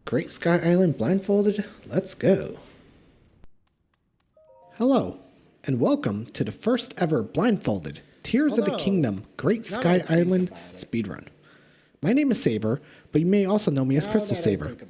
Great Sky Island Blindfolded, let's go. Hello, and welcome to the first ever Blindfolded Tears of the Kingdom Great Sky Island Speedrun. My name is Saver, but you may also know me as CrystalSaver.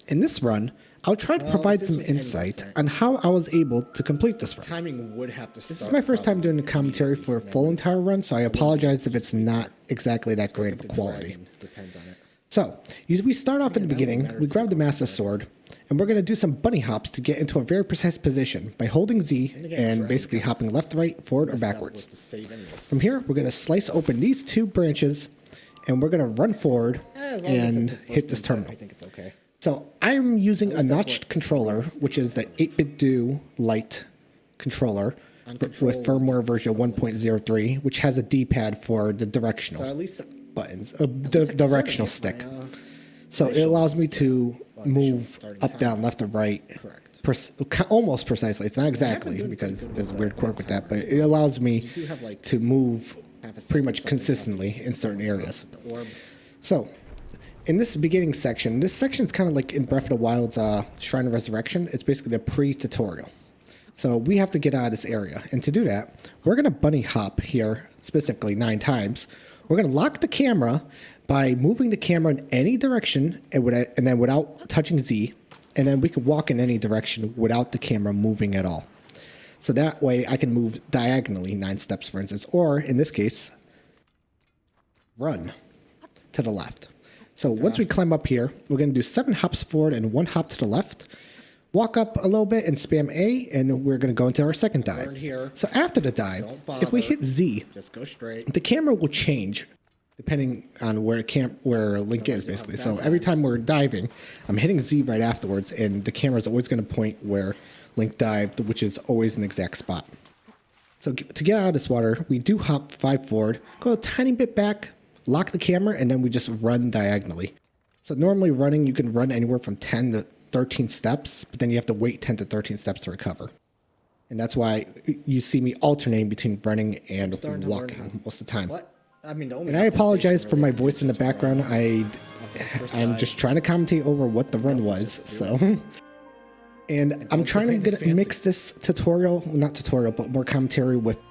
In this run, I'll try to provide some insight on how I was able to complete this run. Timing would have to start. This is my first time doing a commentary for a full entire run, so I apologize if it's not exactly that great of a quality. Depends on it. So, we start off in the beginning, we grab the Master Sword, and we're going to do some bunny hops to get into a very precise position by holding Z and basically hopping left, right, forward, or backwards. From here, we're going to slice open these two branches, and we're going to run forward and hit this terminal. I think it's okay. So, I'm using a notched controller, which is the 8-bit do Lite controller with firmware version 1.03, which has a D-pad for the directional. So at least buttons, the directional stick. So it allows me to move up, down, left, or right. Almost precisely. It's not exactly because there's a weird quirk with that, but it allows me to move pretty much consistently in certain areas. So in this beginning section, this section is kind of like in Breath of the Wild's Shrine of Resurrection. It's basically the pre-tutorial. So we have to get out of this area. And to do that, we're going to bunny hop here, specifically 9 times. We're going to lock the camera by moving the camera in any direction and then without touching Z. And then we can walk in any direction without the camera moving at all. So that way I can move diagonally 9 steps, for instance. Or in this case, run to the left. So once we climb up here, we're going to do 7 hops forward and 1 hop to the left. Walk up a little bit and spam A, and we're going to go into our second dive. So after the dive, if we hit Z, just go straight. The camera will change depending on where Link is, basically. So every time we're diving, I'm hitting Z right afterwards, and the camera is always going to point where Link dived, which is always an exact spot. So to get out of this water, we do hop 5 forward, go a tiny bit back, lock the camera, and then we just run diagonally. So normally running, you can run anywhere from 10 to 13 steps, but then you have to wait 10 to 13 steps to recover. And that's why you see me alternating between running and walking most of the time. And I apologize for my voice in the background. I'm just trying to commentate over what the run was. So, and I'm trying to mix this not tutorial, but more commentary with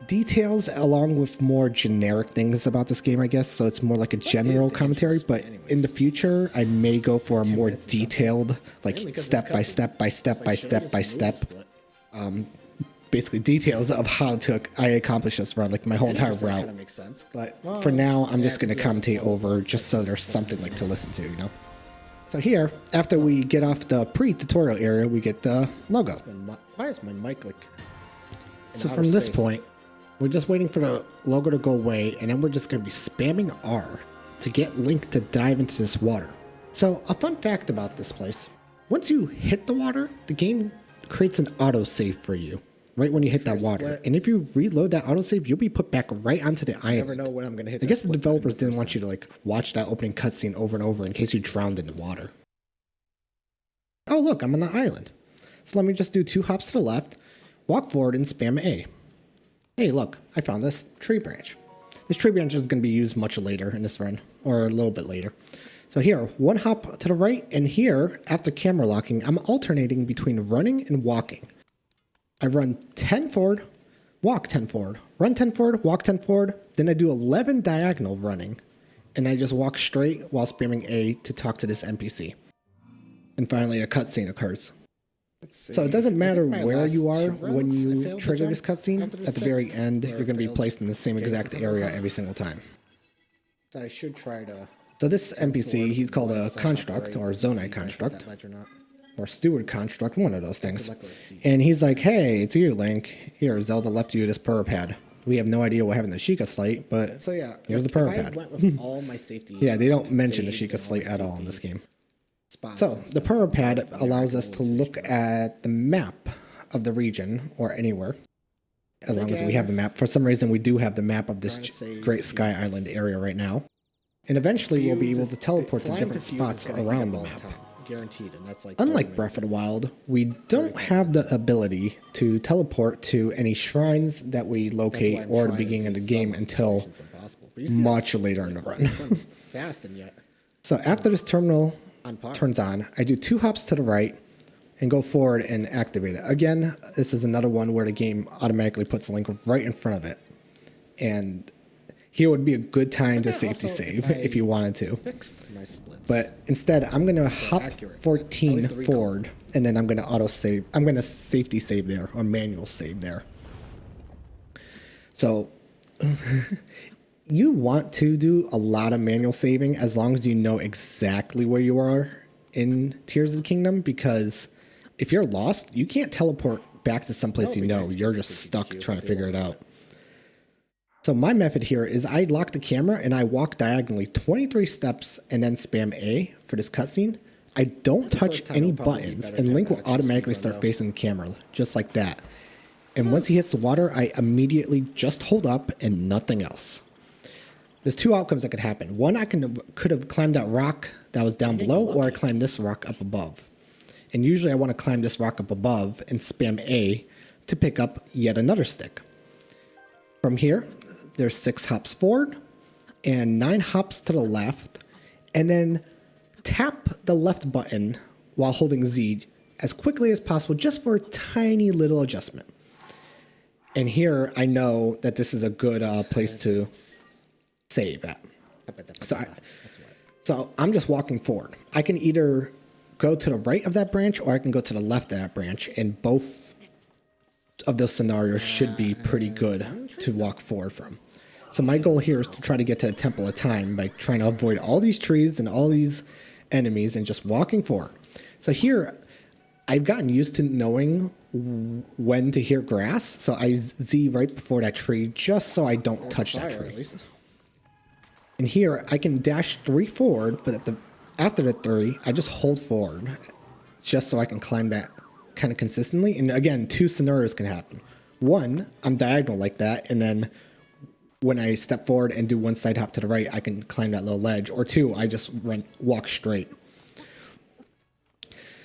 details along with more generic things about this game, I guess. So it's more like a general commentary, but in the future, I may go for a more detailed, like step by step by step by step by step, basically details of how I accomplish this run, like my whole entire route. But for now, I'm just going to commentate over just so there's something like to listen to, you know? So here, after we get off the pre-tutorial area, we get the logo. Why is my mic like... So from this point, we're just waiting for the logo to go away, and then we're just going to be spamming R to get Link to dive into this water. So a fun fact about this place, once you hit the water, the game creates an autosave for you right when you hit that water. And if you reload that autosave, you'll be put back right onto the island. I never know when I'm going to hit I guess the developers didn't want you to like watch that opening cutscene over and over in case you drowned in the water. Oh look, I'm on the island. So let me just do 2 hops to the left, walk forward, and spam A. Hey, look, I found this tree branch. This tree branch is going to be used much later in this run, or a little bit later. So here, 1 hop to the right, and here, after camera locking, I'm alternating between running and walking. I run 10 forward, walk 10 forward, run 10 forward, walk 10 forward, then I do 11 diagonal running, and I just walk straight while spamming A to talk to this NPC. And finally, a cutscene occurs. So it doesn't matter where you are when you trigger this cutscene. At the very end, you're going to be placed in the same exact area every single time. So I should try to... So this NPC, he's called a construct, or Zonite construct, or steward construct, one of those things. And he's like, hey, it's you, Link. Here, Zelda left you this power pad. We have no idea what happened to Sheikah Slate, but so yeah, here's the power pad. All my safety yeah, they don't mention the Sheikah Slate at all in this game. So the power pad allows us to look at the map of the region or anywhere, as long as we have the map. For some reason, we do have the map of this Great Sky Island area right now. And eventually, we'll be able to teleport to different spots around the map. Guaranteed, and that's like Unlike Breath of the Wild, we don't have the ability to teleport to any shrines that we locate or the beginning of the game until much later in the run. Fast and yet. So after this terminal On par. turns on. I do 2 hops to the right and go forward and activate it. Again, this is another one where the game automatically puts Link right in front of it. And here would be a good time to safety save if you wanted to. Fixed my splits. But instead, I'm going to hop accurate. 14 At least the recall. forward, and then I'm going to auto save. I'm going to safety save there, or manual save there. So you want to do a lot of manual saving as long as you know exactly where you are in Tears of the Kingdom, because if you're lost, you can't teleport back to someplace you know. You're just stuck trying to figure it out. So my method here is I lock the camera and I walk diagonally 23 steps and then spam A for this cutscene. I don't touch any buttons, and Link will automatically start facing the camera, just like that. And once he hits the water, I immediately just hold up and nothing else. There's 2 outcomes that could happen. One, I could have climbed that rock that was down below, or I climbed this rock up above. And usually I want to climb this rock up above and spam A to pick up yet another stick. From here, there's 6 hops forward and 9 hops to the left, and then tap the left button while holding Z as quickly as possible, just for a tiny little adjustment. And here I know that this is a good place to save at. So I'm just walking forward. I can either go to the right of that branch, or I can go to the left of that branch, and both of those scenarios should be pretty good to walk forward from. So my goal here is to try to get to a Temple of Time by trying to avoid all these trees and all these enemies and just walking forward. So here, I've gotten used to knowing when to hear grass, so I Z right before that tree just so I don't touch that tree. And here, I can dash 3 forward, but after the 3, I just hold forward just so I can climb that kind of consistently. And again, 2 scenarios can happen. One, I'm diagonal like that, and then when I step forward and do 1 side hop to the right, I can climb that little ledge. Or 2, I just walk straight.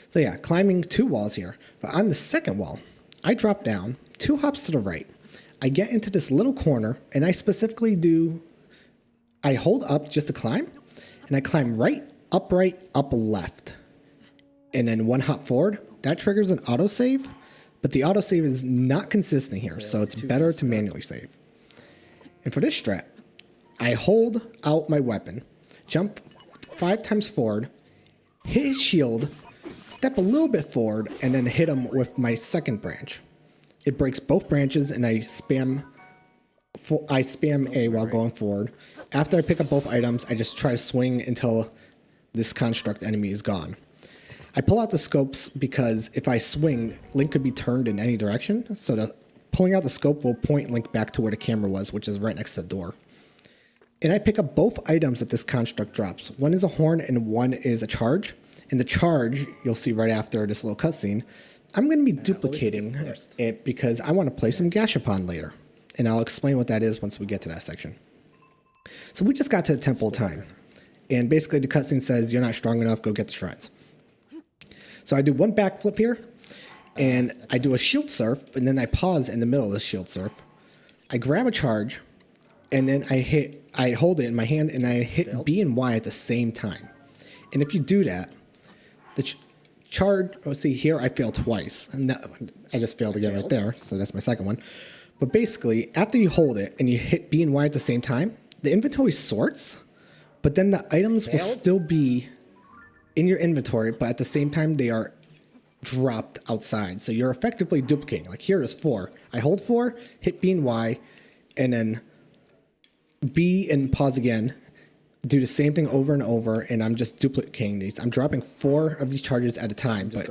So yeah, climbing 2 walls here. But on the second wall, I drop down 2 hops to the right. I get into this little corner, and I specifically I hold up just to climb, and I climb right, up, left. And then 1 hop forward. That triggers an autosave, but the autosave is not consistent here, so it's better to manually save. And for this strat, I hold out my weapon, jump 5 times forward, hit his shield, step a little bit forward, and then hit him with my second branch. It breaks both branches, and I spam A while going forward. After I pick up both items, I just try to swing until this construct enemy is gone. I pull out the scopes because if I swing, Link could be turned in any direction, so pulling out the scope will point Link back to where the camera was, which is right next to the door. And I pick up both items that this construct drops. One is a horn and one is a charge. And the charge, you'll see right after this little cutscene, I'm going to be duplicating it because I want to play some Gashapon later. And I'll explain what that is once we get to that section. So we just got to the Temple of Time. And basically the cutscene says, you're not strong enough, go get the shrines. So I do 1 backflip here, and I do a shield surf, and then I pause in the middle of the shield surf. I grab a charge, and then I hold it in my hand, and I hit B and Y at the same time. And if you do that, the charge, see here I fail twice. And I just failed again right there, so that's my second one. But basically, after you hold it and you hit B and Y at the same time, the inventory sorts, but then the items will still be in your inventory, but at the same time they are dropped outside. So you're effectively duplicating. Like here is 4. I hold 4, hit B and Y, and then B and pause again. Do the same thing over and over, and I'm just duplicating these. I'm dropping 4 of these charges at a time, but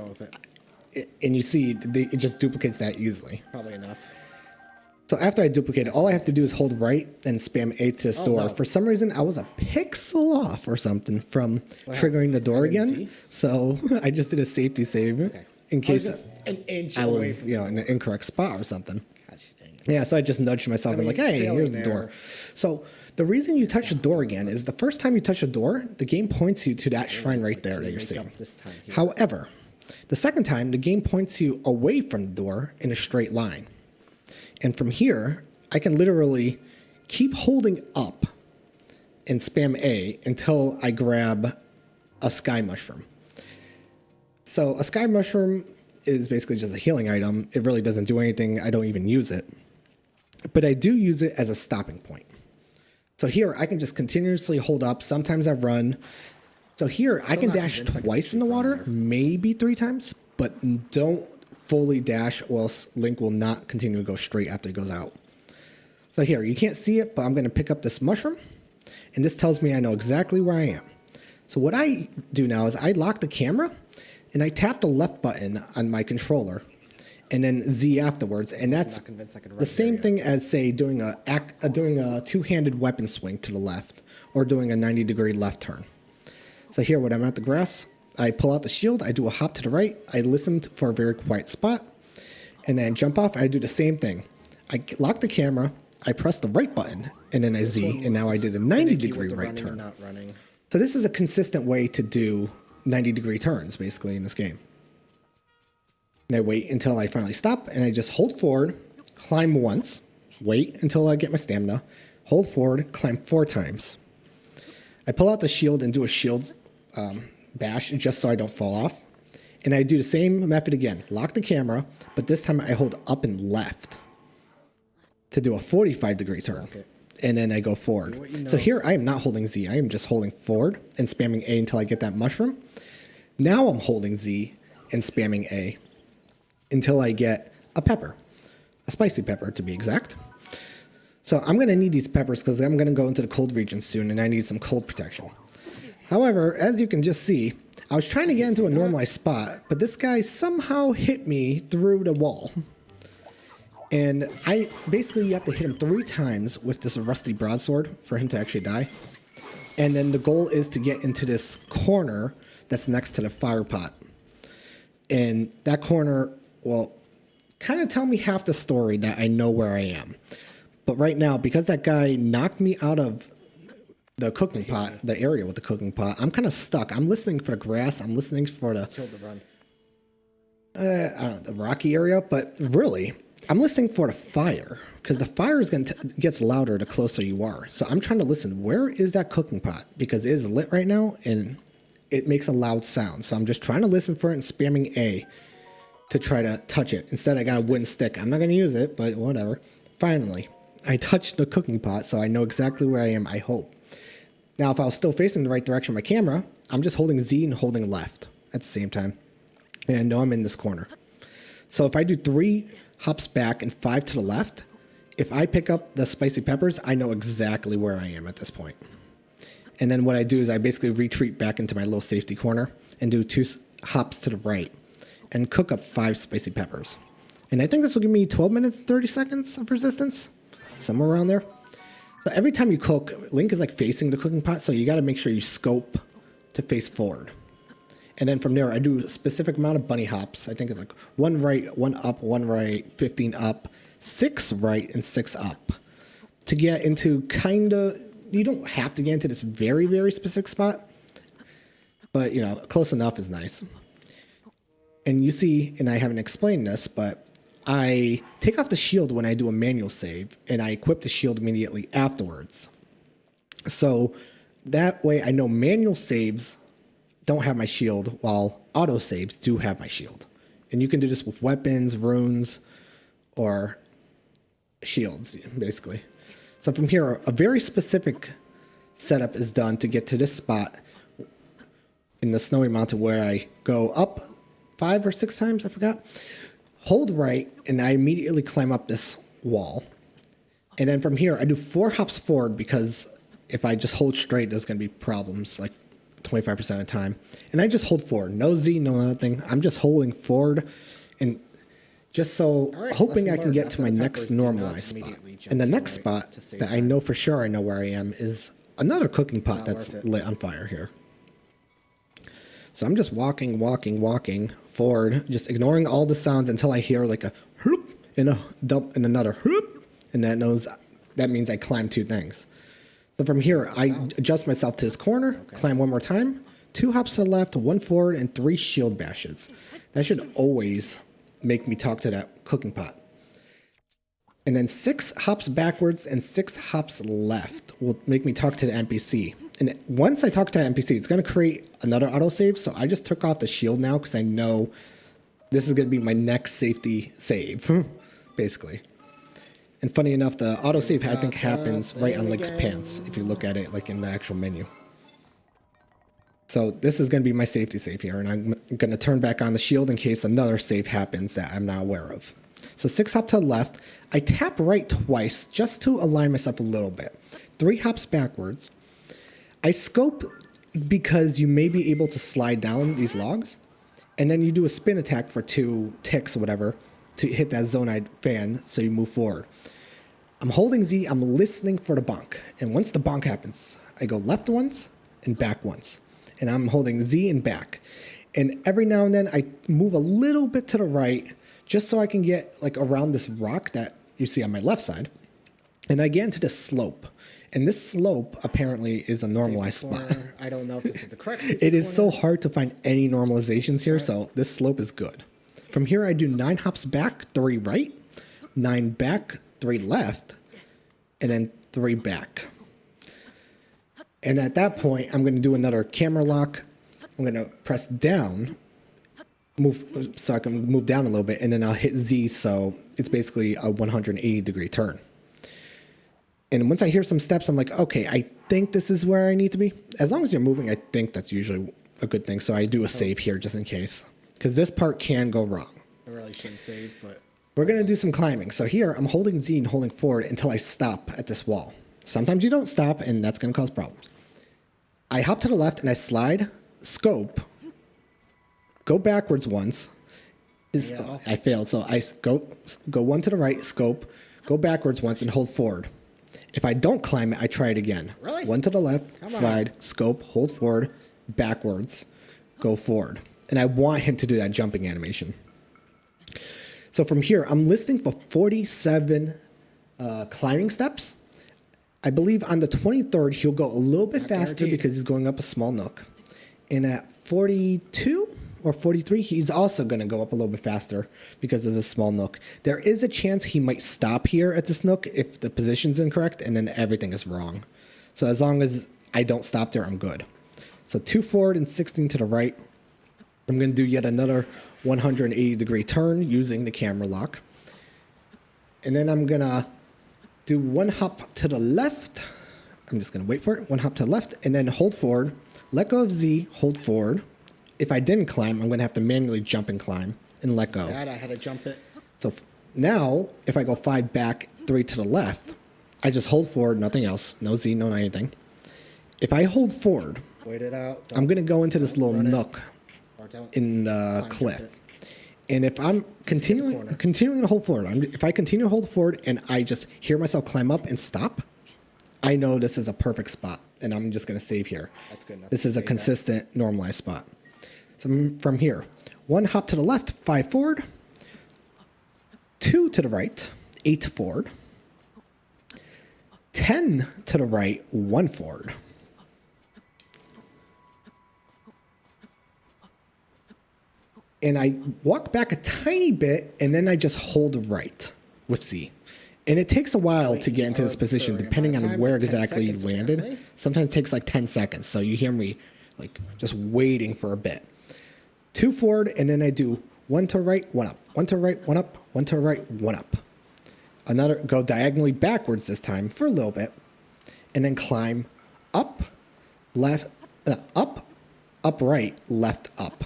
and you see it just duplicates that easily. Probably enough. So after I duplicate it, all I have to do is hold right and spam A to this door. No. For some reason, I was a pixel off or something from triggering the door again. So I just did a safety save in case I was in an incorrect spot or something. Yeah, so I just nudged myself and like, hey, here's the door. So the reason you touch the door again is the first time you touch the door, the game points you to that shrine right there that you're seeing. However, the second time, the game points you away from the door in a straight line. And from here, I can literally keep holding up and spam A until I grab a sky mushroom. So a sky mushroom is basically just a healing item. It really doesn't do anything. I don't even use it. But I do use it as a stopping point. So here I can just continuously hold up. Sometimes I run. So here I can dash twice in the water, maybe 3 times, but don't fully dash or else Link will not continue to go straight after it goes out. So here, you can't see it, but I'm going to pick up this mushroom, and this tells me I know exactly where I am. So what I do now is I lock the camera, and I tap the left button on my controller, and then Z afterwards, and that's the same thing as, say, doing a two-handed weapon swing to the left, or doing a 90-degree left turn. So here, when I'm at the grass, I pull out the shield, I do a hop to the right, I listen for a very quiet spot, and then jump off, I do the same thing. I lock the camera, I press the right button, and then I Z, and now I did a 90-degree right turn. So this is a consistent way to do 90-degree turns, basically, in this game. And I wait until I finally stop, and I just hold forward, climb once, wait until I get my stamina, hold forward, climb 4 times. I pull out the shield and do a shield bash just so I don't fall off. And I do the same method again. Lock the camera, but this time I hold up and left to do a 45-degree turn. Okay. And then I go forward. So here I am not holding Z. I am just holding forward and spamming A until I get that mushroom. Now I'm holding Z and spamming A until I get a pepper. A spicy pepper, to be exact. So I'm going to need these peppers because I'm going to go into the cold region soon and I need some cold protection. However, as you can just see, I was trying to get into a normalized spot, but this guy somehow hit me through the wall. And you have to hit him 3 times with this rusty broadsword for him to actually die. And then the goal is to get into this corner that's next to the fire pot. And that corner will kind of tell me half the story that I know where I am. But right now, because that guy knocked me out of the cooking pot, the area with the cooking pot, I'm kind of stuck. I'm listening for the grass. I'm listening for the... Killed the run. I don't know, the rocky area. But really, I'm listening for the fire. Because the fire is gets louder the closer you are. So I'm trying to listen. Where is that cooking pot? Because it is lit right now, and it makes a loud sound. So I'm just trying to listen for it and spamming A to try to touch it. Instead, I got a wooden stick. I'm not going to use it, but whatever. Finally, I touched the cooking pot, so I know exactly where I am, I hope. Now, if I was still facing the right direction with my camera, I'm just holding Z and holding left at the same time. And I know I'm in this corner. So if I do 3 hops back and 5 to the left, if I pick up the spicy peppers, I know exactly where I am at this point. And then what I do is I basically retreat back into my little safety corner and do 2 hops to the right and cook up 5 spicy peppers. And I think this will give me 12 minutes and 30 seconds of resistance, somewhere around there. So every time you cook, Link is like facing the cooking pot, so you got to make sure you scope to face forward. And then from there, I do a specific amount of bunny hops. I think it's like 1 right, 1 up, 1 right, 15 up, 6 right, and 6 up. To get into kind of, you don't have to get into this very, very specific spot, but, you know, close enough is nice. And you see, and I haven't explained this, but I take off the shield when I do a manual save, and I equip the shield immediately afterwards. So that way I know manual saves don't have my shield, while auto saves do have my shield. And you can do this with weapons, runes, or shields, basically. So from here, a very specific setup is done to get to this spot in the snowy mountain where I go up 5 or 6 times, I forgot. Hold right, and I immediately climb up this wall. And then from here, I do 4 hops forward because if I just hold straight, there's going to be problems like 25% of the time. And I just hold forward. No Z, no nothing. I'm just holding forward and just so hoping I can get to my next normalized spot. And the next spot that I know for sure I know where I am is another cooking pot that's lit on fire here. So I'm just walking forward, just ignoring all the sounds until I hear like a whoop and a dump and another whoop, and that means I climb 2 things. So from here, I adjust myself to this corner, climb 1 more time, 2 hops to the left, 1 forward, and 3 shield bashes. That should always make me talk to that cooking pot. And then 6 hops backwards and 6 hops left will make me talk to the NPC. And once I talk to NPC, it's going to create another autosave. So I just took off the shield now because I know this is going to be my next safety save, basically. And funny enough, the autosave I think happens right on Link's pants if you look at it like in the actual menu. So this is going to be my safety save here, and I'm going to turn back on the shield in case another save happens that I'm not aware of. So 6 hop to the left. I tap right twice just to align myself a little bit. 3 hops backwards. I scope because you may be able to slide down these logs, and then you do a spin attack for 2 ticks or whatever to hit that zonite fan so you move forward. I'm holding Z, I'm listening for the bonk, and once the bonk happens, I go left once and back once, and I'm holding Z and back. And every now and then I move a little bit to the right just so I can get like around this rock that you see on my left side, and I get into the slope. And this slope apparently is a normalized spot. I don't know if this is the correct safety It is so hard to find any normalizations here, so this slope is good. From here, I do 9 hops back, 3 right, 9 back, 3 left, and then 3 back. And at that point, I'm going to do another camera lock. I'm going to press down, move so I can move down a little bit, and then I'll hit Z, so it's basically a 180-degree turn. And once I hear some steps, I'm like, okay, I think this is where I need to be. As long as you're moving, I think that's usually a good thing. So I do a save here just in case, because this part can go wrong. I really shouldn't save, but We're going to do some climbing. So here, I'm holding Z and holding forward until I stop at this wall. Sometimes you don't stop, and that's going to cause problems. I hop to the left, and I slide, scope, go backwards once. I failed, so I go 1 to the right, scope, go backwards once, and hold forward. If I don't climb it, I try it again. Really? 1 to the left, slide, scope, hold forward, backwards, go forward. And I want him to do that jumping animation. So from here, I'm listing for 47 climbing steps. I believe on the 23rd, he'll go a little bit faster because he's going up a small nook. And at 42 or 43, he's also going to go up a little bit faster because there's a small nook. There is a chance he might stop here at this nook if the position's incorrect and then everything is wrong. So as long as I don't stop there, I'm good. So 2 forward and 16 to the right. I'm going to do yet another 180-degree turn using the camera lock. And then I'm going to do 1 hop to the left. I'm just going to wait for it. 1 hop to the left and then hold forward. Let go of Z, hold forward. If I didn't climb, I'm going to have to manually jump and climb and let go. I had to jump it. So now, if I go 5 back, 3 to the left, I just hold forward, nothing else. No Z, no anything. If I hold forward, Wait it out. I'm going to go into this little nook in the cliff. And if I'm continuing to hold forward, if I continue to hold forward and I just hear myself climb up and stop, I know this is a perfect spot. And I'm just going to save here. That's good enough. This is a consistent, normalized spot. So from here, 1 hop to the left, 5 forward, 2 to the right, 8 forward, 10 to the right, 1 forward. And I walk back a tiny bit, and then I just hold right with Z. And it takes a while to get into this position, depending on where exactly you landed. Apparently. Sometimes it takes like 10 seconds, so you hear me like just waiting for a bit. 2 forward, and then I do 1 to right, 1 up, 1 to right, 1 up, 1 to right, 1 up. Another, go diagonally backwards this time for a little bit, and then climb up, left, up, right, left, up.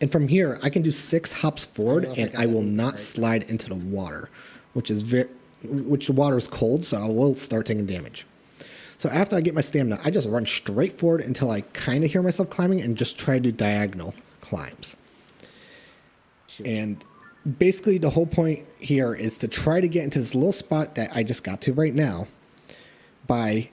And from here, I can do 6 hops forward, and I will not slide into the water, which the water is cold, so I will start taking damage. So after I get my stamina, I just run straight forward until I kind of hear myself climbing and just try to do diagonal climbs. And basically the whole point here is to try to get into this little spot that I just got to right now by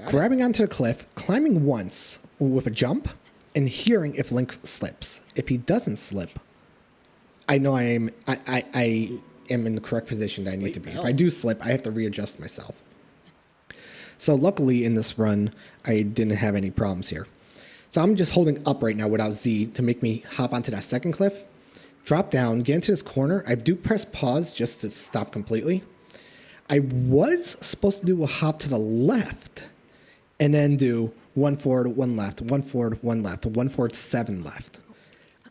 grabbing onto the cliff, climbing once with a jump, and hearing if Link slips. If he doesn't slip, I know I am in the correct position that I need to be. If I do slip, I have to readjust myself. So luckily in this run, I didn't have any problems here. So I'm just holding up right now without Z to make me hop onto that second cliff, drop down, get into this corner. I do press pause just to stop completely. I was supposed to do a hop to the left and then do 1 forward, 1 left, 1 forward, 1 left, 1 forward, 7 left.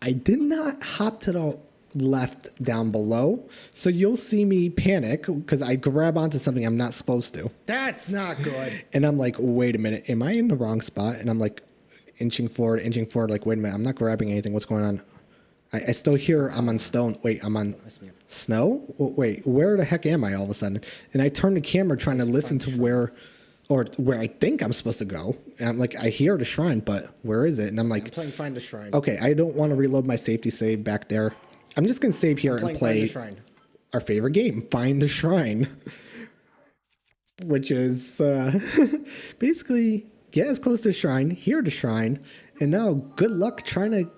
I did not hop to the left down below, so you'll see me panic because I grab onto something I'm not supposed to. That's not good. And I'm like, wait a minute, am I in the wrong spot? And I'm like inching forward, like, wait a minute, I'm not grabbing anything. What's going on? I still hear I'm on stone. Wait, I'm on snow? Wait, where the heck am I all of a sudden? And I turn the camera trying to listen to where I think I'm supposed to go. And I'm like, I hear the shrine, but where is it? And I'm like, I'm playing Find the Shrine. okay, I don't want to reload my safety save back there. I'm just going to save here and play Find the Shrine. our favorite game, Find the Shrine. Which is basically get as close to the shrine, hear the shrine, and now good luck trying to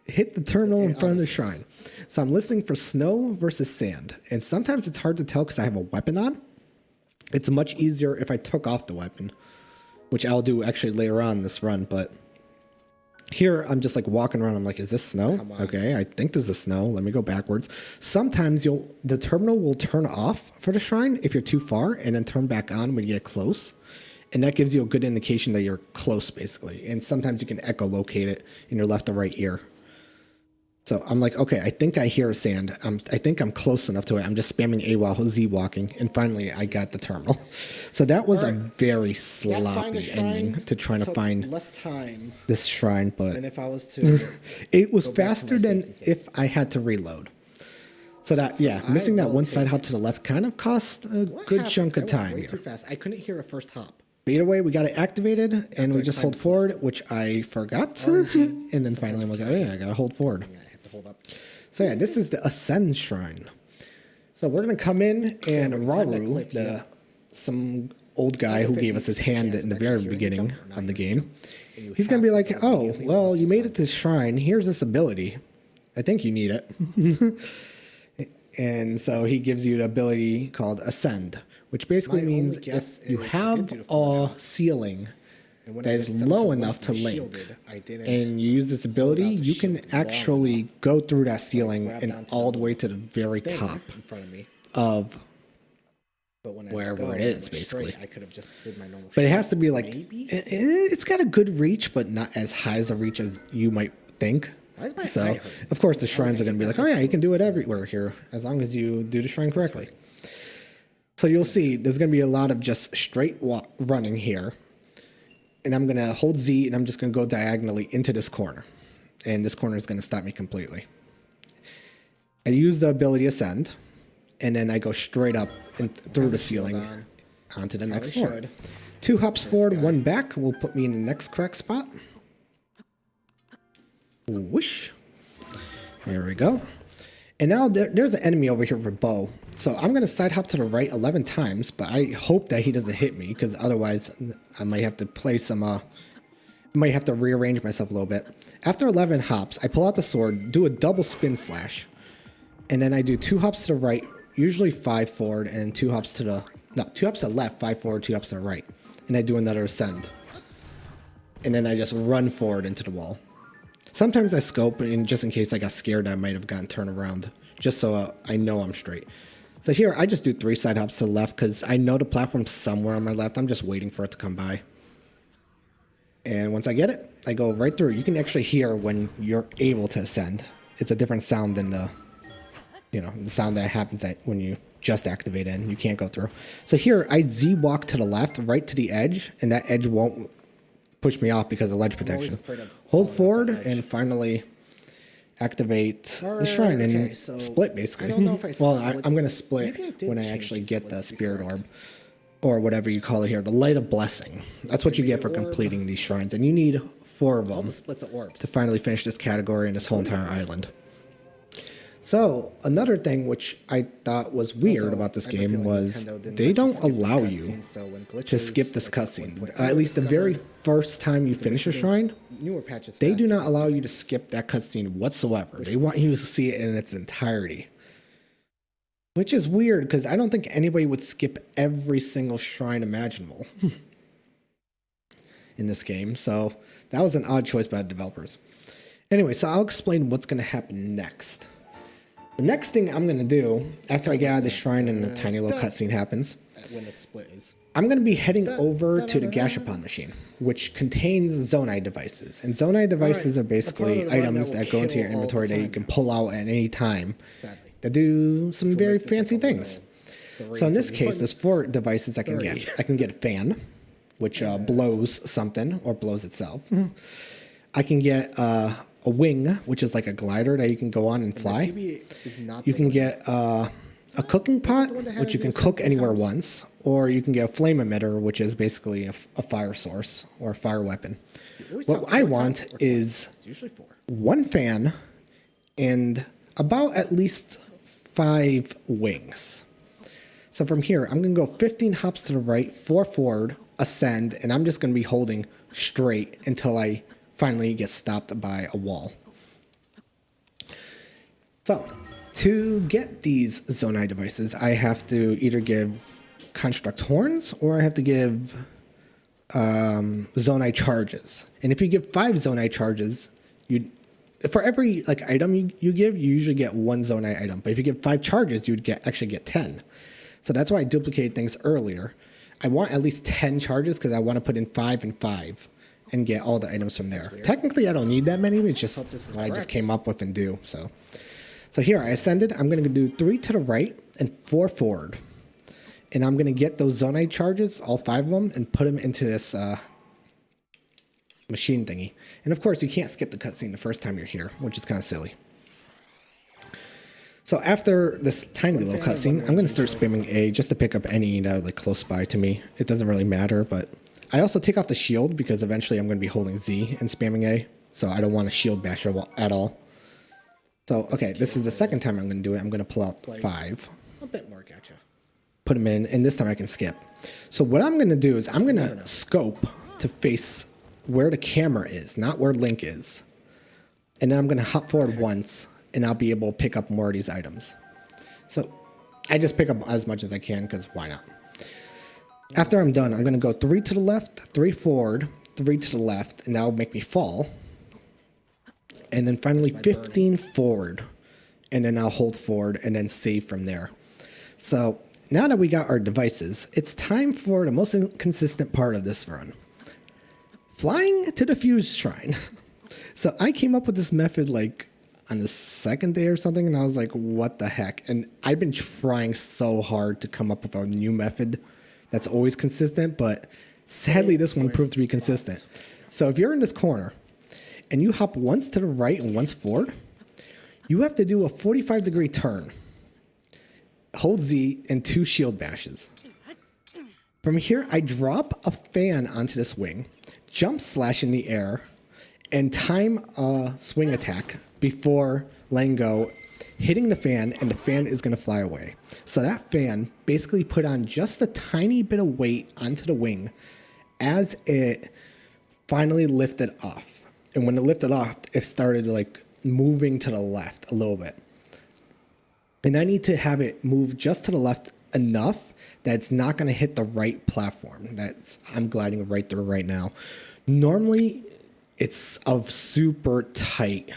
hit the terminal in front of the shrine. So I'm listening for snow versus sand. And sometimes it's hard to tell because I have a weapon on. It's much easier if I took off the weapon, which I'll do actually later on in this run. But here I'm just like walking around. I'm like, is this snow? Okay, I think this is snow. Let me go backwards. Sometimes the terminal will turn off for the shrine if you're too far and then turn back on when you get close. And that gives you a good indication that you're close, basically. And sometimes you can echolocate it in your left or right ear. So I'm like, okay, I think I hear sand. I think I'm close enough to it. I'm just spamming A while Z walking. And finally, I got the terminal. So that was a very sloppy ending to trying to find less time this shrine. But than if I was to. it was faster than if I had to reload. So that, missing that one side hop to the left kind of cost a good chunk of time Way here. too fast. I couldn't hear a first hop. But either way, we got it activated, and we just hold forward, which I forgot. And then finally, I'm like, oh yeah, I gotta hold forward. Hold up. So yeah, this is the Ascend Shrine. So we're gonna come in and Raru, some old guy who gave us his hand in the very beginning of the game, he's gonna be like, oh, well, you made it to the shrine. Here's this ability. I think you need it. And so he gives you the ability called Ascend, which basically means if you have a ceiling that is low enough to link, and you use this ability, you can actually go through that ceiling and all the way to the very top of wherever it is, basically. I could have just did my normal. But it has to be like, it's got a good reach, but not as high as a reach as you might think. So, of course, the shrines are going to be like, oh yeah, you can do it everywhere here, as long as you do the shrine correctly. So you'll see, there's going to be a lot of just straight running here. And I'm going to hold Z, and I'm just going to go diagonally into this corner. And this corner is going to stop me completely. I use the ability Ascend, and then I go straight up and through the ceiling onto the next floor. 2 hops forward, 1 back will put me in the next correct spot. Whoosh. There we go. And now there's an enemy over here with a bow. So I'm going to side hop to the right 11 times, but I hope that he doesn't hit me, because otherwise I might have to play some, might have to rearrange myself a little bit. After 11 hops, I pull out the sword, do a double spin slash, and then I do 2 hops to the right, usually 5 forward, and 2 hops to the, no, 2 hops to the left, 5 forward, 2 hops to the right. And I do another Ascend. And then I just run forward into the wall. Sometimes I scope, and just in case I got scared, I might have gotten turned around, just so I know I'm straight. So here, I just do 3 side hops to the left, because I know the platform's somewhere on my left. I'm just waiting for it to come by. And once I get it, I go right through. You can actually hear when you're able to ascend. It's a different sound than the, the sound that happens when you just activate it and you can't go through. So here, I Z walk to the left, right to the edge, and that edge won't push me off because of ledge protection. Hold forward and finally activate the shrine and split, basically. I don't know if I'm going to split when I actually get the spirit orb, or whatever you call it here, the light of blessing. That's what you get for completing these shrines, and you need 4 of them to finally finish this category and this whole entire island. So another thing which I thought was weird about this game was they don't allow you to skip this cutscene. At least the very first time you finish a shrine, they do not allow you to skip that cutscene whatsoever. They want you to see it in its entirety. Which is weird, because I don't think anybody would skip every single shrine imaginable in this game. So that was an odd choice by the developers. Anyway, so I'll explain what's going to happen next. The next thing I'm going to do, after I get out of the shrine and a tiny little cutscene happens, When the split is. I'm going to be heading over to the Gashapon machine, which contains Zonai devices. And Zonai devices are basically items that go into your inventory that you can pull out at any time that do some very fancy things. So in this case, there's 4 devices I can get. I can get a fan, which blows something or blows itself. I can get a wing, which is like a glider that you can go on and fly. You can get a cooking pot, which you can cook anywhere once, or you can get a flame emitter, which is basically a fire source or a fire weapon. What I want is 1 fan and about at least 5 wings. So from here, I'm going to go 15 hops to the right, 4 forward, ascend, and I'm just going to be holding straight until I finally get stopped by a wall. So, to get these Zonai devices, I have to either give construct horns or I have to give Zonai charges. And if you give 5 Zonai charges, for every item you give, you usually get 1 Zonai item. But if you give 5 charges, you would actually get 10. So that's why I duplicated things earlier. I want at least 10 charges because I want to put in 5 and 5 and get all the items from there. Technically, I don't need that many. It's just what I just came up with and do. So here, I ascended. I'm going to do 3 to the right and 4 forward. And I'm going to get those Zonai charges, all 5 of them, and put them into this machine thingy. And of course, you can't skip the cutscene the first time you're here, which is kind of silly. So after this tiny little cutscene, I'm going to start spamming A just to pick up any that are close by to me. It doesn't really matter, but I also take off the shield because eventually I'm going to be holding Z and spamming A. So I don't want to shield bash at all. So, okay, this is the second time I'm going to do it. I'm going to pull out 5. A bit more, gotcha. Put them in, and this time I can skip. So what I'm going to do is I'm going to scope to face where the camera is, not where Link is. And then I'm going to hop forward once, and I'll be able to pick up more of these items. So I just pick up as much as I can, because why not? After I'm done, I'm going to go 3 to the left, 3 forward, 3 to the left, and that will make me fall. And then finally 15 forward, and then I'll hold forward and then save from there. So now that we got our devices, it's time for the most inconsistent part of this run. Flying to the Fuse Shrine. So I came up with this method on the 2nd day or something, and I was like, what the heck? And I've been trying so hard to come up with a new method that's always consistent, but sadly this one proved to be consistent. So if you're in this corner, and you hop once to the right and once forward, you have to do a 45-degree turn. Hold Z and 2 shield bashes. From here, I drop a fan onto this wing, jump slash in the air, and time a swing attack before letting go, hitting the fan, and the fan is going to fly away. So that fan basically put on just a tiny bit of weight onto the wing as it finally lifted off. And when it lifted off, it started moving to the left a little bit. And I need to have it move just to the left enough that it's not going to hit the right platform. I'm gliding right through right now. Normally, it's of super tight,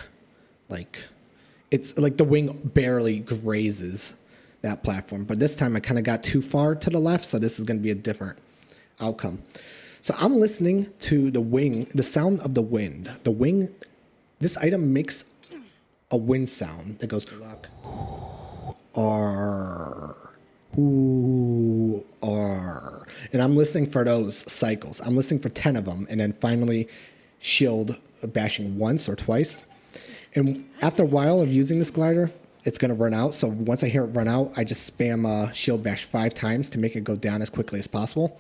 it's the wing barely grazes that platform. But this time I kind of got too far to the left, so this is going to be a different outcome. So I'm listening to the sound of the wind. The wing, this item makes a wind sound that goes, R, ooh, R. And I'm listening for those cycles. I'm listening for 10 of them, and then finally shield bashing once or twice. And after a while of using this glider, it's going to run out. So once I hear it run out, I just spam shield bash 5 times to make it go down as quickly as possible.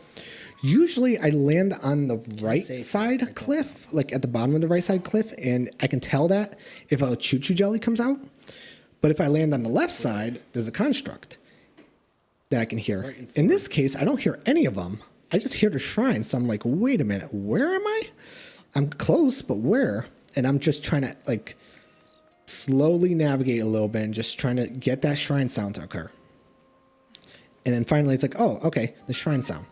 Usually I land on the right side cliff, at the bottom of the right side cliff, and I can tell that if a choo-choo jelly comes out. But if I land on the left side, there's a construct that I can hear. In this case, I don't hear any of them. I just hear the shrine. So I'm like, wait a minute, where am I? I'm close, but where? And I'm just trying to slowly navigate a little bit and just trying to get that shrine sound to occur. And then finally it's oh, okay, the shrine sound.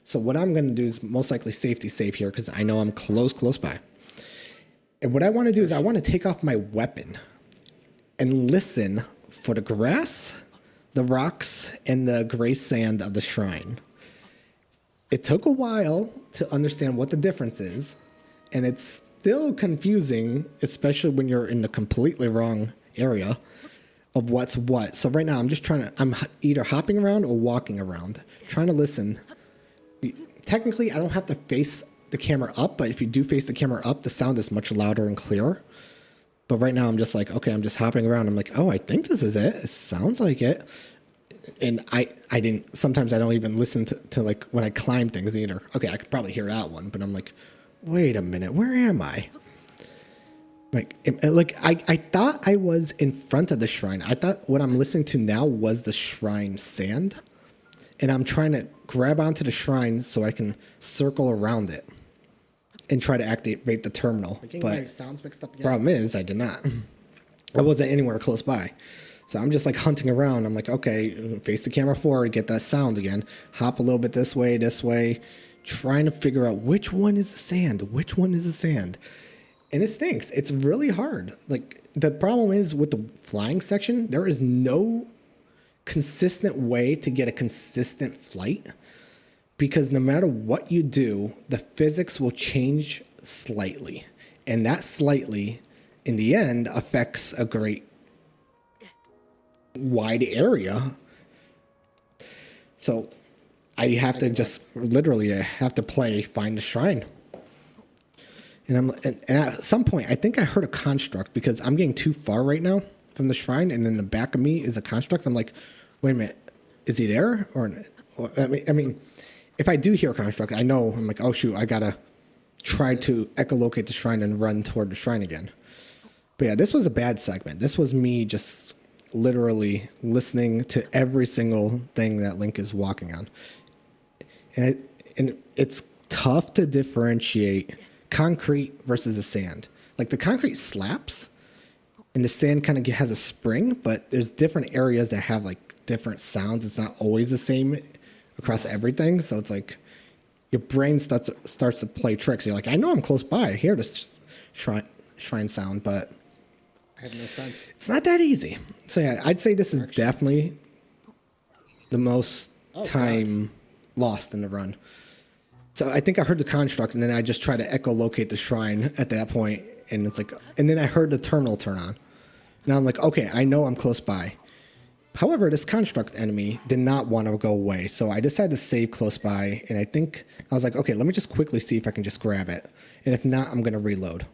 So what I'm going to do is most likely safety save here because I know I'm close by. And what I want to do is I want to take off my weapon and listen for the grass, the rocks, and the gray sand of the shrine. It took a while to understand what the difference is, and it's still confusing, especially when you're in the completely wrong area of what's what. So right now I'm either hopping around or walking around, trying to listen. Technically, I don't have to face the camera up, but if you do face the camera up, the sound is much louder and clearer. But right now I'm just like, okay, I'm just hopping around. I'm like, oh, I think this is it. It sounds like it. And I didn't, sometimes I don't even listen to like when I climb things either. Okay, I could probably hear that one, but I'm like, wait a minute, where am I? I thought I was in front of the shrine. I thought what I'm listening to now was the shrine sand. And I'm trying to grab onto the shrine so I can circle around it and try to activate the terminal. But sounds mixed up again. Problem is, I did not. I wasn't anywhere close by. So I'm just like hunting around. I'm like, okay, face the camera forward, get that sound again. Hop a little bit this way, trying to figure out which one is the sand, which one is the sand. And it stinks. It's really hard. Like, the problem is with the flying section, there is no consistent way to get a consistent flight, because no matter what you do, the physics will change slightly. And that slightly, in the end, affects a great wide area. So I have to just literally, I have to play Find the Shrine. And at some point, I think I heard a construct, because I'm getting too far right now from the shrine, and in the back of me is a construct. I'm like, wait a minute, is he there? I mean, if I do hear a construct, I know, I'm like, oh shoot, I gotta try to echolocate the shrine and run toward the shrine again. But yeah, this was a bad segment. This was me just literally listening to every single thing that Link is walking on. And it's tough to differentiate concrete versus the sand. Like, the concrete slaps and the sand kind of has a spring, but there's different areas that have like different sounds. It's not always the same across everything. So it's like your brain starts to play tricks. You're like, I know I'm close by. I hear this shrine sound, but I have no sense. It's not that easy. So yeah, I'd say this is definitely the most time lost in the run. So I think I heard the construct, and then I just try to echolocate the shrine at that point, and it's like, and then I heard the terminal turn on. Now I'm like, okay, I know I'm close by. However, this construct enemy did not want to go away, so I decided to save close by, and I think I was like, okay, let me just quickly see if I can just grab it, and if not, I'm gonna reload.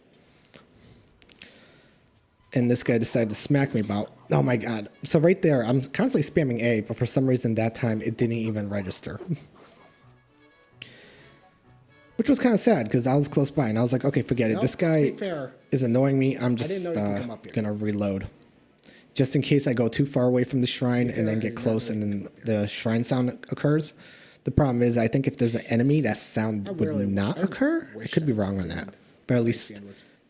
And this guy decided to smack me about, oh my god. So right there, I'm constantly spamming A, but for some reason that time it didn't even register. Which was kind of sad, because I was close by, and I was like, okay, forget it. This guy is annoying me. I'm just gonna reload. Just in case I go too far away from the shrine and then get close and then the shrine sound occurs. The problem is, I think if there's an enemy, that sound would not occur. I could be wrong on that. But at least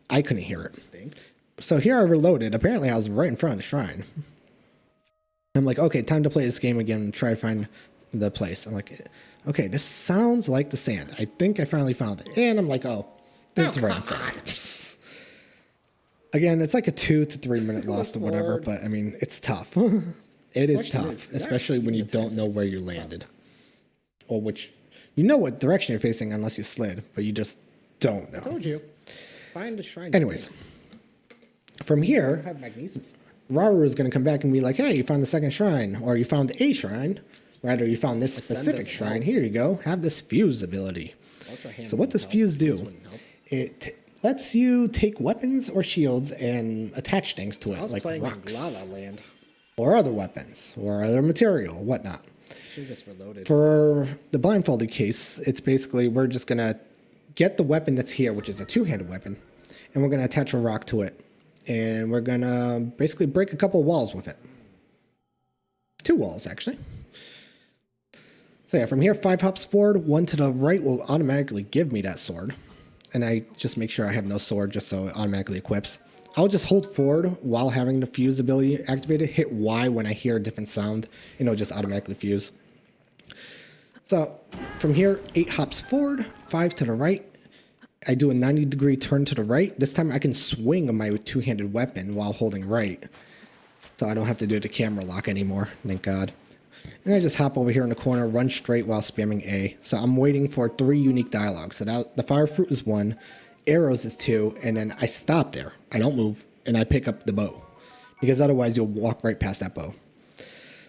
I couldn't hear it. So here I reloaded. Apparently I was right in front of the shrine. I'm like, okay, time to play this game again and try to find the place. I'm like, okay, this sounds like the sand. I think I finally found it. And I'm like, oh, it's right in front. Again, it's like a 2 to 3 minute loss or whatever, but I mean, it's tough. It is tough, especially when you don't know where you landed. Or which, you know what direction you're facing unless you slid, but you just don't know. I told you. Find the shrine. Anyways, from here, Have magnesis. Rauru is going to come back and be like, hey, you found the second shrine, or you found a shrine. Rather, you found this specific shrine. Here you go. Have this fuse ability. So what does fuse do? It lets you take weapons or shields and attach things to it, like rocks. Lava Land. Or other weapons, or other material, whatnot. Should just reloaded. For the blindfolded case, it's basically, we're just going to get the weapon that's here, which is a two-handed weapon, and we're going to attach a rock to it. And we're going to basically break a couple walls with it. 2 walls, actually. So yeah, from here, 5 hops forward, 1 to the right will automatically give me that sword. And I just make sure I have no sword just so it automatically equips. I'll just hold forward while having the fuse ability activated, hit Y when I hear a different sound, and it'll just automatically fuse. So from here, 8 hops forward, 5 to the right. I do a 90-degree turn to the right. This time I can swing my two-handed weapon while holding right. So I don't have to do the camera lock anymore, thank God. And I just hop over here in the corner, run straight while spamming A. So I'm waiting for 3 unique dialogues. So now the fire fruit is 1, arrows is 2, and then I stop there. I don't move, and I pick up the bow. Because otherwise you'll walk right past that bow.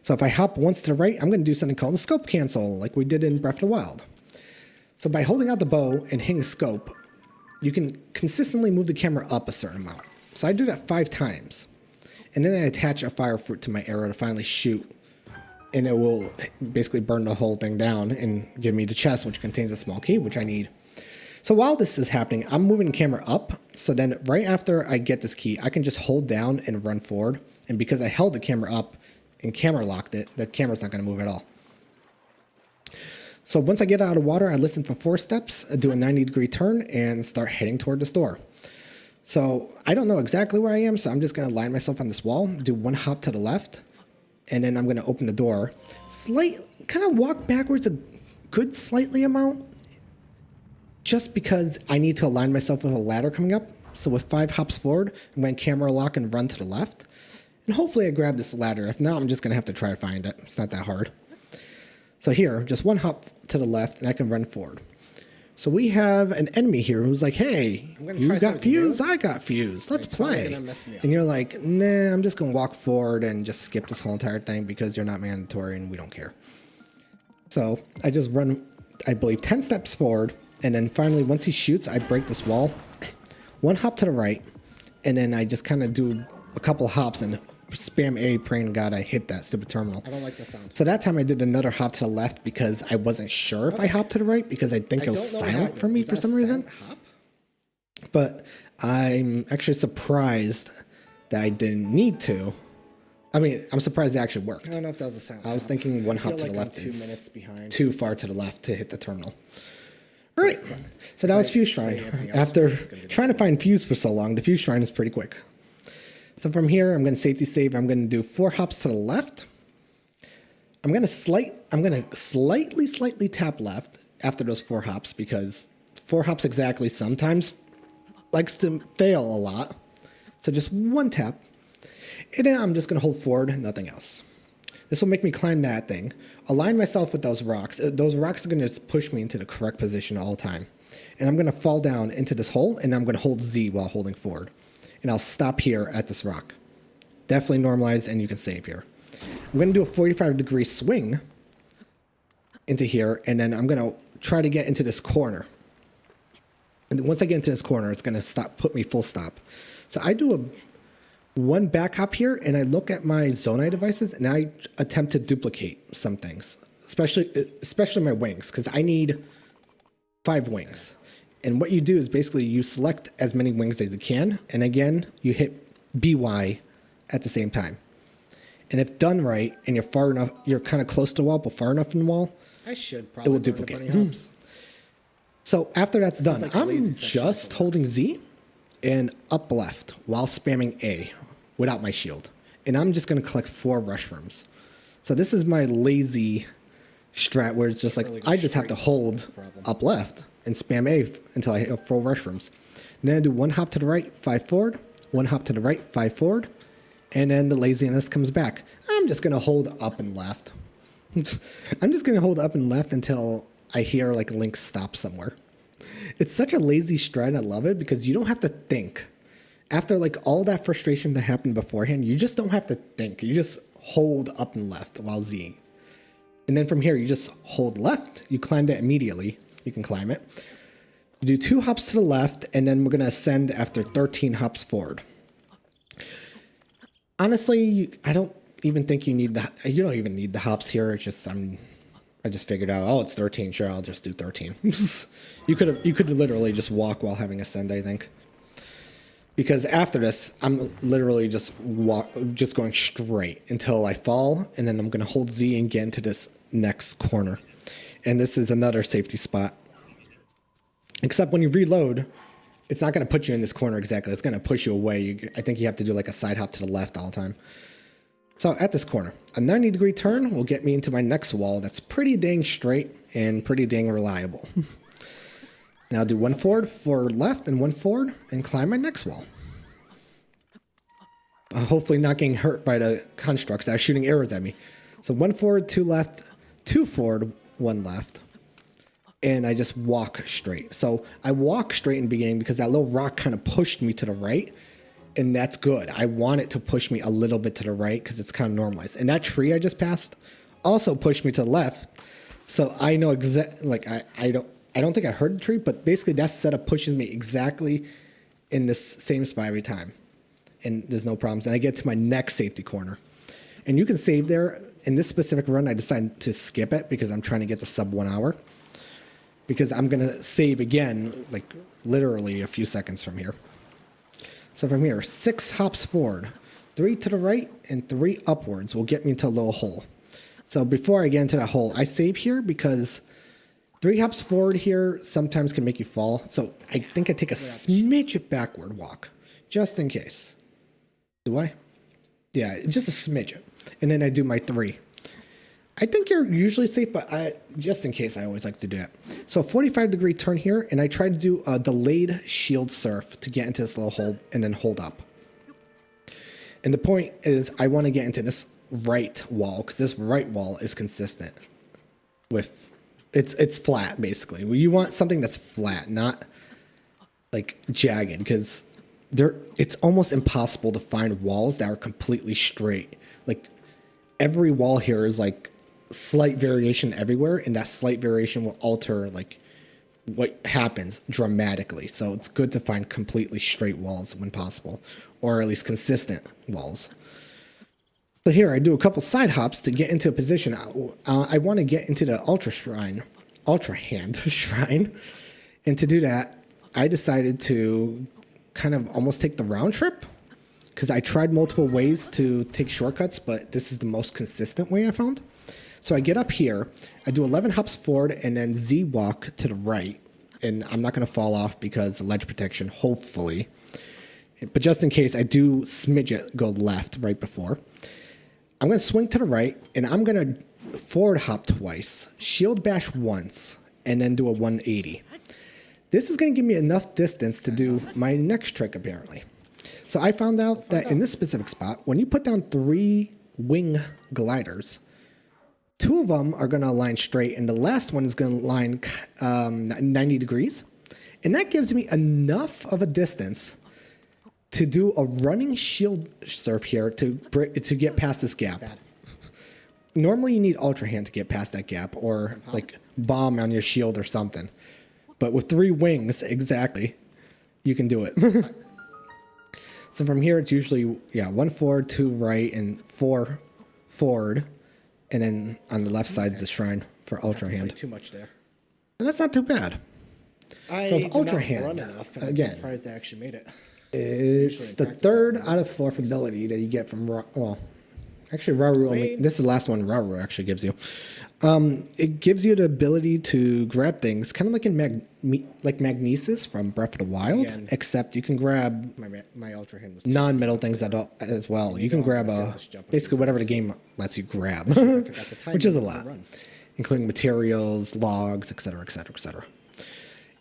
So if I hop once to the right, I'm going to do something called a scope cancel, like we did in Breath of the Wild. So by holding out the bow and hitting scope, you can consistently move the camera up a certain amount. So I do that 5 times. And then I attach a fire fruit to my arrow to finally shoot. And it will basically burn the whole thing down and give me the chest, which contains a small key, which I need. So while this is happening, I'm moving the camera up. So then right after I get this key, I can just hold down and run forward. And because I held the camera up and camera locked it, the camera's not going to move at all. So once I get out of the water, I listen for 4 steps, do a 90-degree turn, and start heading toward this door. So I don't know exactly where I am, so I'm just going to line myself on this wall, do 1 hop to the left, and then I'm going to open the door. Kind of walk backwards a good slightly amount, just because I need to align myself with a ladder coming up. So with 5 hops forward, I'm going to camera lock and run to the left. And hopefully I grab this ladder. If not, I'm just going to have to try to find it. It's not that hard. So here, just 1 hop to the left, and I can run forward. So we have an enemy here who's like, hey, you got fuse, I got fuse, let's play. And you're like, nah, I'm just going to walk forward and just skip this whole entire thing because you're not mandatory and we don't care. So I just run, I believe, 10 steps forward. And then finally, once he shoots, I break this wall. 1 hop to the right. And then I just kind of do a couple hops and spam A, praying to God I hit that stupid terminal. I don't like the sound. So that time I did another hop to the left because I wasn't sure if I hopped to the right because I think it was silent for me for some reason. Hop? But I'm actually surprised that I didn't need to. I mean, I'm surprised it actually worked. I don't know if that was a sound. I was thinking 1 hop to the left I'm 2 is minutes behind. too far to the left to hit the terminal. All right, so that was Fuse Shrine. After trying to find Fuse for so long, the Fuse Shrine is pretty quick. So from here, I'm going to safety save. I'm going to do 4 hops to the left. I'm going to slightly tap left after those 4 hops because 4 hops exactly sometimes likes to fail a lot. So just 1 tap. And then I'm just going to hold forward, nothing else. This will make me climb that thing. Align myself with those rocks. Those rocks are going to just push me into the correct position all the time. And I'm going to fall down into this hole, and I'm going to hold Z while holding forward. And I'll stop here at this rock. Definitely normalize, and you can save here. I'm going to do a 45-degree swing into here, and then I'm going to try to get into this corner. And once I get into this corner, it's going to put me full stop. So I do a 1 back hop here, and I look at my Zonai devices, and I attempt to duplicate some things, especially my wings, because I need 5 wings. And what you do is basically you select as many wings as you can, and again, you hit BY at the same time. And if done right, and you're far enough, you're kind of close to the wall, but far enough from the wall, I should probably it will duplicate. So after that's done, like I'm just holding Z and up left while spamming A without my shield. And I'm just going to collect 4 mushrooms. So this is my lazy strat where it's just like, I just have to hold up left and spam A until I hit 4 mushrooms. And then I do 1 hop to the right, 5 forward, 1 hop to the right, 5 forward, and then the laziness comes back. I'm just going to hold up and left. I'm just going to hold up and left until I hear like Link stop somewhere. It's such a lazy strat. I love it because you don't have to think. After like all that frustration that happened beforehand, you just don't have to think. You just hold up and left while Zing. And then from here, you just hold left. You climb that immediately. You can climb it. You do 2 hops to the left, and then we're going to ascend after 13 hops forward. Honestly, I don't even think you don't even need the hops here. It's just I just figured out, oh, it's 13. Sure, I'll just do 13. You could literally just walk while having ascend, I think. Because after this, I'm literally just going straight until I fall, and then I'm going to hold Z and get into this next corner. And this is another safety spot. Except when you reload, it's not going to put you in this corner exactly. It's going to push you away. I think you have to do like a side hop to the left all the time. So at this corner, a 90-degree turn will get me into my next wall that's pretty dang straight and pretty dang reliable. Now I'll do 1 forward, 4 left, and 1 forward, and climb my next wall. hopefully not getting hurt by the constructs that are shooting arrows at me. So 1 forward, 2 left, 2 forward, 1 left. And I just walk straight. So I walk straight in the beginning because that little rock kind of pushed me to the right. And that's good. I want it to push me a little bit to the right because it's kind of normalized. And that tree I just passed also pushed me to the left. So I know exactly, like, I don't think I heard the tree, but basically that setup pushes me exactly in this same spot every time. And there's no problems. And I get to my next safety corner. And you can save there. In this specific run, I decided to skip it because I'm trying to get to sub 1 hour. Because I'm going to save again, like literally a few seconds from here. So from here, 6 hops forward, 3 to the right, and 3 upwards will get me into a little hole. So before I get into that hole, I save here because 3 hops forward here sometimes can make you fall. So I think I take a smidge backward walk, just in case. Do I? Yeah, just a smidge. And then I do my 3. I think you're usually safe, but just in case, I always like to do that. So 45-degree turn here, and I try to do a delayed shield surf to get into this little hole and then hold up. And the point is I want to get into this right wall because this right wall is consistent with, it's flat basically. You want something that's flat, not like jagged, because it's almost impossible to find walls that are completely straight. Like every wall here is like slight variation everywhere, and that slight variation will alter like what happens dramatically. So it's good to find completely straight walls when possible, or at least consistent walls. So here I do a couple side hops to get into a position. I want to get into the Ultrahand Shrine, and to do that, I decided to kind of almost take the round trip because I tried multiple ways to take shortcuts, but this is the most consistent way I found. So I get up here, I do 11 hops forward, and then Z walk to the right. And I'm not going to fall off because of ledge protection, hopefully. But just in case, I do smidge it, go left right before. I'm going to swing to the right, and I'm going to forward hop twice, shield bash once, and then do a 180. This is going to give me enough distance to do my next trick, apparently. So I found out that in this specific spot, when you put down 3 wing gliders, 2 of them are going to align straight, and the last one is going to align 90 degrees. And that gives me enough of a distance to do a running shield surf here to get past this gap. Normally you need Ultrahand to get past that gap, or like bomb on your shield or something. But with 3 wings, exactly, you can do it. So from here, it's usually, 1 forward, 2 right, and 4 forward. And then on the left side is the shrine for Ultrahand. Too much there. And that's not too bad. I So did Ultrahand, not run enough, and again, I'm surprised I actually made it. It's the 3rd out of 4 ability that you get from, actually Rauru only, this is the last one Rauru actually gives you. It gives you the ability to grab things, kind of like in Magnesis from Breath of the Wild, except you can grab My Ultrahand was non-metal things as well. You can grab basically whatever the game lets you grab, which is a lot, including materials, logs, etc., etc., etc.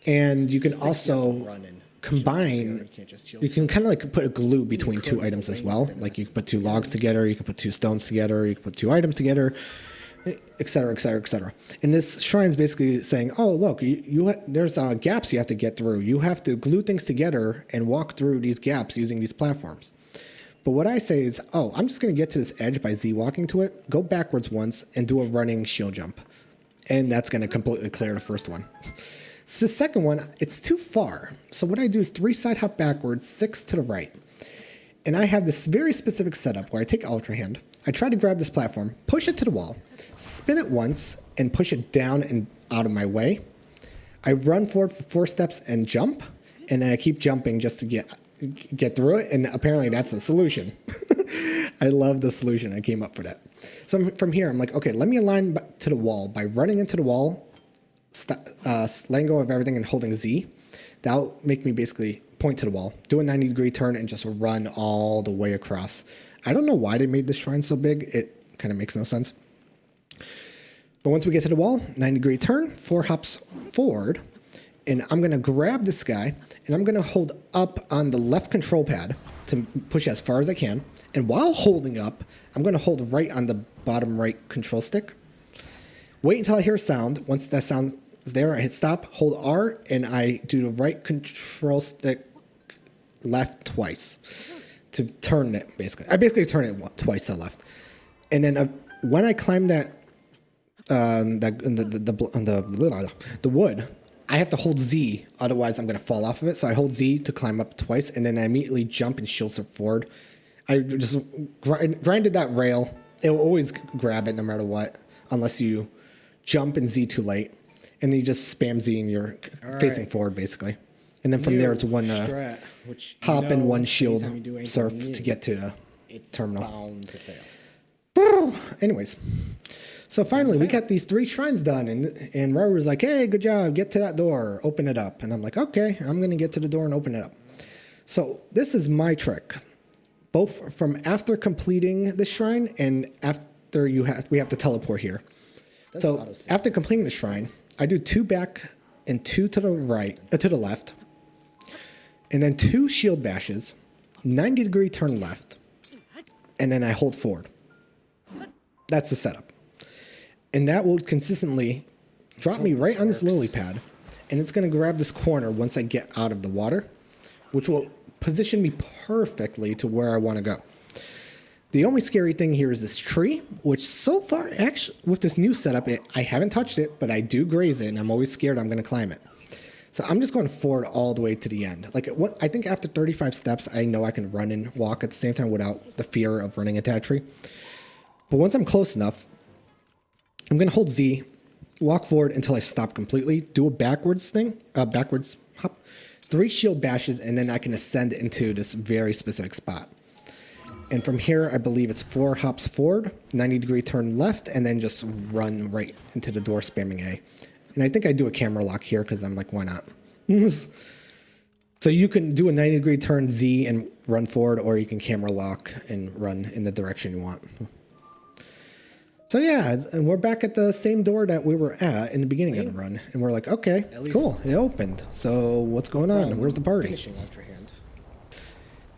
And you can also combine, you can kind of like put a glue between 2 items as well. Like you can put 2 logs together, you can put 2 stones together, you can put 2 items together, etc., etc., etc. And this shrine is basically saying, oh, look, there's gaps you have to get through. You have to glue things together and walk through these gaps using these platforms. But what I say is, I'm just going to get to this edge by Z walking to it, go backwards once, and do a running shield jump. And that's going to completely clear the first one. So the second one, it's too far. So what I do is 3 side hop backwards, 6 to the right. And I have this very specific setup where I take Ultrahand, I try to grab this platform, push it to the wall, spin it once, and push it down and out of my way. I run forward for 4 steps and jump, and then I keep jumping just to get through it, and apparently that's the solution. I love the solution. I came up for that. So from here, I'm like, okay, let me align to the wall by running into the wall, letting go of everything and holding Z. That'll make me basically point to the wall, do a 90-degree turn, and just run all the way across. I don't know why they made this shrine so big. It kind of makes no sense. But once we get to the wall, 90-degree turn, 4 hops forward, and I'm going to grab this guy, and I'm going to hold up on the left control pad to push as far as I can, And while holding up, I'm going to hold right on the bottom right control stick. Wait until I hear a sound. Once that sound is there, I hit stop, hold R, and I do the right control stick left twice to turn it, basically. I basically turn it twice to the left. And then when I climb the wood, I have to hold Z, otherwise I'm going to fall off of it. So I hold Z to climb up twice, and then I immediately jump and shield surf forward. I just grinded that rail. It will always grab it no matter what, unless you jump and Z too late. And then you just spam Z and you're facing forward, basically. And then from there, it's one strat, which hop and one shield surf to get to the terminal. Bound to fail. Anyways. So finally, we got these 3 shrines done, and Robert was like, hey, good job, get to that door, open it up. And I'm like, okay, I'm going to get to the door and open it up. So this is my trick. Both from after completing the shrine and after we have to teleport here. So after completing the shrine, I do 2 back and 2 to the right, to the left. And then 2 shield bashes, 90-degree turn left, and then I hold forward. That's the setup. And that will consistently drop me right on this lily pad. And it's going to grab this corner once I get out of the water, which will position me perfectly to where I want to go. The only scary thing here is this tree, which so far, actually, with this new setup, I haven't touched it, but I do graze it, and I'm always scared I'm going to climb it. So I'm just going forward all the way to the end. Like, I think after 35 steps, I know I can run and walk at the same time without the fear of running into that tree. But once I'm close enough, I'm going to hold Z, walk forward until I stop completely, do a backwards hop, 3 shield bashes, and then I can ascend into this very specific spot. And from here, I believe it's 4 hops forward, 90-degree turn left, and then just run right into the door spamming A. And I think I do a camera lock here because I'm like, why not? So you can do a 90-degree turn Z and run forward, or you can camera lock and run in the direction you want. So yeah, and we're back at the same door that we were at in the beginning of the run. And we're like, okay, cool, it opened. So what's going on? Where's the party? Ultrahand.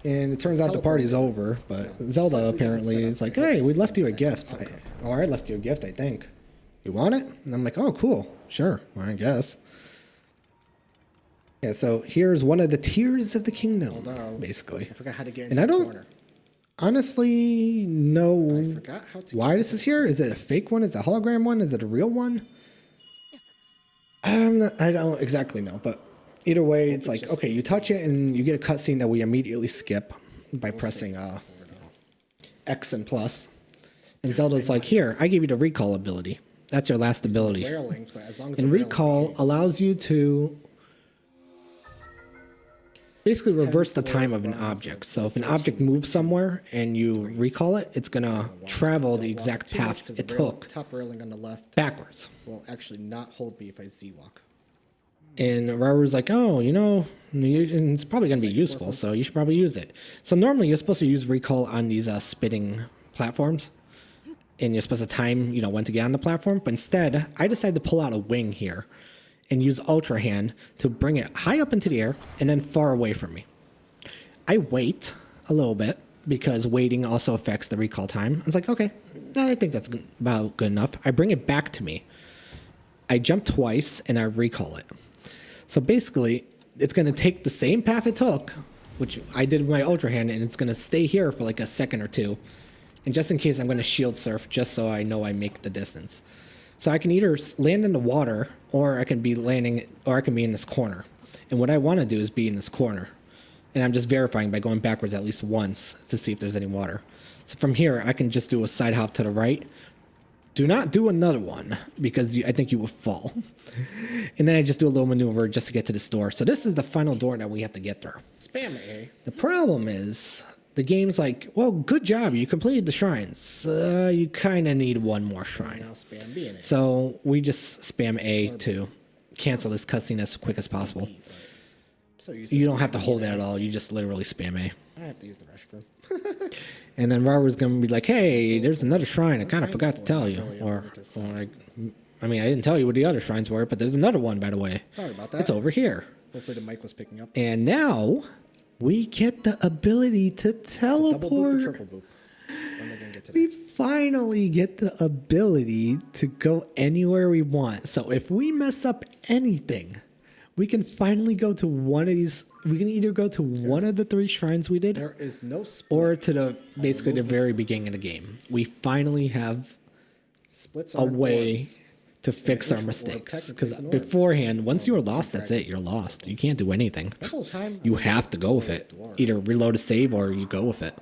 And it turns out the party's over, but Zelda apparently is like, hey, we left you a gift. I left you a gift, I think. You want it? And I'm like, oh, cool. Sure, well, I guess. Yeah, so here's one of the tiers of the kingdom, basically. I forgot how to get into the corner. Honestly know why this is here. Is it a fake one? Is it a hologram one? Is it a real one? I don't exactly know, but either way, it's like, okay, you touch it and you get a cutscene that we immediately skip by pressing X and plus. And Zelda's like, here, I gave you the recall ability. That's your last ability. And recall allows you to basically reverse the time of an object. So if an object moves somewhere and you recall it, it's going to travel the exact path it took top railing on the left backwards. Will actually not hold me if I Z-walk. And Raru's like, oh, it's probably going to be useful, so you should probably use it. So normally you're supposed to use recall on these spitting platforms, and you're supposed to time, when to get on the platform. But instead, I decided to pull out a wing here and use Ultrahand to bring it high up into the air and then far away from me. I wait a little bit because waiting also affects the recall time. I was like, okay, I think that's about good enough. I bring it back to me. I jump twice and I recall it. So basically, it's going to take the same path it took, which I did with my Ultrahand, and it's going to stay here for like a second or two. And just in case, I'm going to shield surf just so I know I make the distance. So I can either land in the water, or I can be in this corner. And what I want to do is be in this corner. And I'm just verifying by going backwards at least once to see if there's any water. So from here, I can just do a side hop to the right. Do not do another one, because I think you will fall. And then I just do a little maneuver just to get to this door. So this is the final door that we have to get through. Spam A. The problem is, the game's like, well, good job, you completed the shrines. You kind of need one more shrine. Now spam B in it. So we just spam A to cancel this cutscene as quick as possible. So you don't have to hold it at all. You just literally spam A. I have to use the restroom. And then Robert's going to be like, hey, there's another shrine. I kind of forgot to tell you. I didn't tell you what the other shrines were, but there's another one, by the way. Sorry about that. It's over here. Hopefully the mic was picking up. And now we get the ability to Double boop or teleport. triple boop? When are they gonna get to We that? finally get the ability to go anywhere we want. So if we mess up anything, we can finally go to one of these. We can either go to one of the 3 shrines we did, There is no split. or to the basically the very beginning of the game. We finally have Splits a aren't way orbs. to fix our orb mistakes. technically Because is an orb. beforehand, once you are lost, that's it. You're lost. You can't do anything. The whole time, You have to go with it. Either reload a save or you go with it.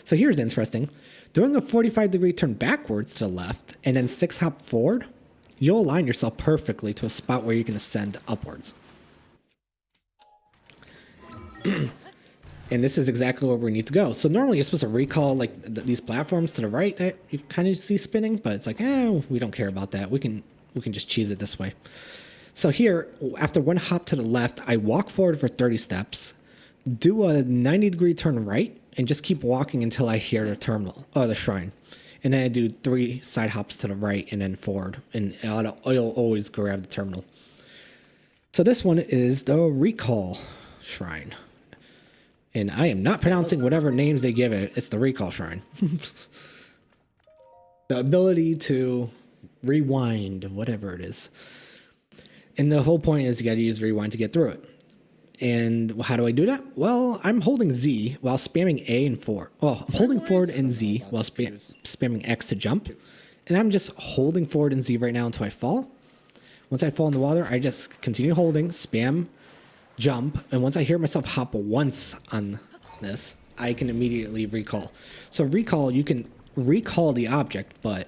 So here's interesting. Doing a 45-degree turn backwards to the left and then 6 hop forward, you'll align yourself perfectly to a spot where you can ascend upwards. And this is exactly where we need to go. So normally you're supposed to recall like these platforms to the right that you kind of see spinning, but it's like, we don't care about that. We can just cheese it this way. So here, after 1 hop to the left, I walk forward for 30 steps, do a 90-degree turn right, and just keep walking until I hear the terminal, or the shrine. And then I do 3 side hops to the right and then forward, and it'll always grab the terminal. So this one is the Recall Shrine. And I am not pronouncing whatever names they give it. It's the Recall Shrine. The ability to rewind, whatever it is. And the whole point is you gotta use rewind to get through it. And how do I do that? Well, I'm holding Z while spamming A and 4. Well, I'm holding forward and Z while spamming X to jump. And I'm just holding forward and Z right now until I fall. Once I fall in the water, I just continue holding, spam, jump. And once I hear myself hop once on this, I can immediately recall. So recall, you can recall the object, but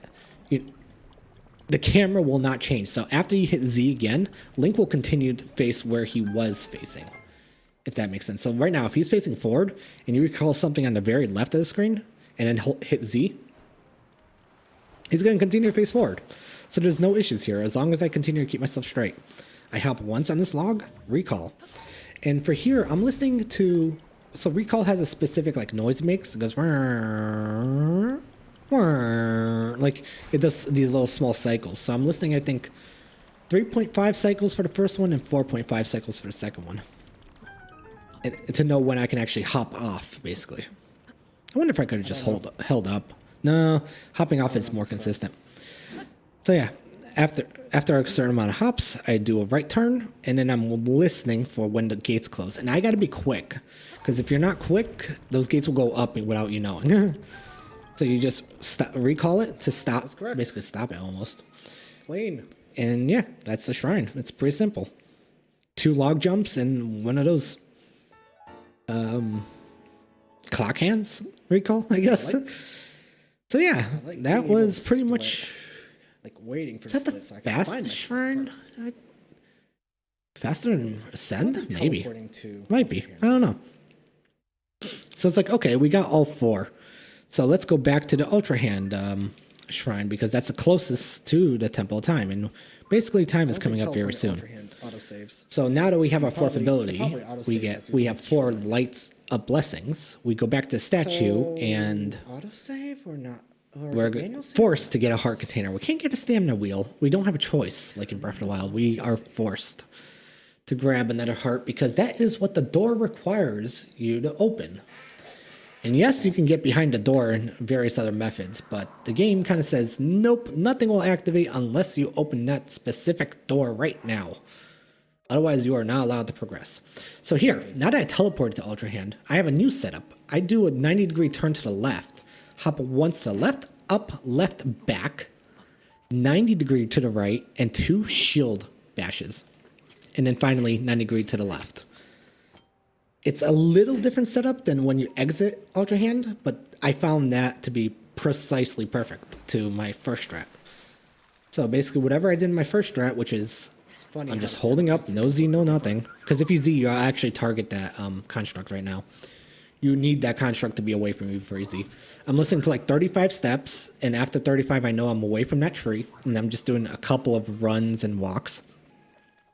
the camera will not change. So after you hit Z again, Link will continue to face where he was facing, if that makes sense. So right now, if he's facing forward and you recall something on the very left of the screen and then hit Z, he's going to continue to face forward. So there's no issues here as long as I continue to keep myself straight. I hop once on this log, recall. And for here, I'm listening to... So recall has a specific like noise it makes. It goes... Like it does these little small cycles. So I'm listening, I think 3.5 cycles for the first one and 4.5 cycles for the second one, and to know when I can actually hop off, basically. I wonder if I could have just held up. No, hopping off is more consistent. So yeah, after a certain amount of hops, I do a right turn, and then I'm listening for when the gates close. And I got to be quick, because if you're not quick, those gates will go up without you knowing. So you just recall it to stop, basically stop it almost. Clean. And yeah, that's the shrine. It's pretty simple. 2 log jumps and one of those clock hands recall, I guess. So yeah, that was pretty much... Like waiting for Is that the fastest shrine? Faster than Ascend? Maybe. Might be. I don't know. So it's like, okay, we got all 4. So let's go back to the Ultrahand Shrine, because that's the closest to the Temple of Time. And basically time is coming up very soon. So now that we have our 4th ability, we have 4 lights of blessings. We go back to the statue and autosave or not? We're forced to get a heart container. We can't get a stamina wheel. We don't have a choice, like in Breath of the Wild. We are forced to grab another heart because that is what the door requires you to open. And yes, you can get behind the door in various other methods, but the game kind of says, nope, nothing will activate unless you open that specific door right now. Otherwise, you are not allowed to progress. So here, now that I teleported to Ultrahand, I have a new setup. I do a 90-degree turn to the left, hop once to the left, up, left, back, 90-degree to the right, and 2 shield bashes. And then finally, 90-degree to the left. It's a little different setup than when you exit Ultrahand, but I found that to be precisely perfect to my first strat. So basically, whatever I did in my first strat, which is I'm just holding up, no Z, no nothing. Because if you Z, you actually target that construct right now. You need that construct to be away from you before you Z. I'm listening to like 35 steps, and after 35, I know I'm away from that tree, and I'm just doing a couple of runs and walks.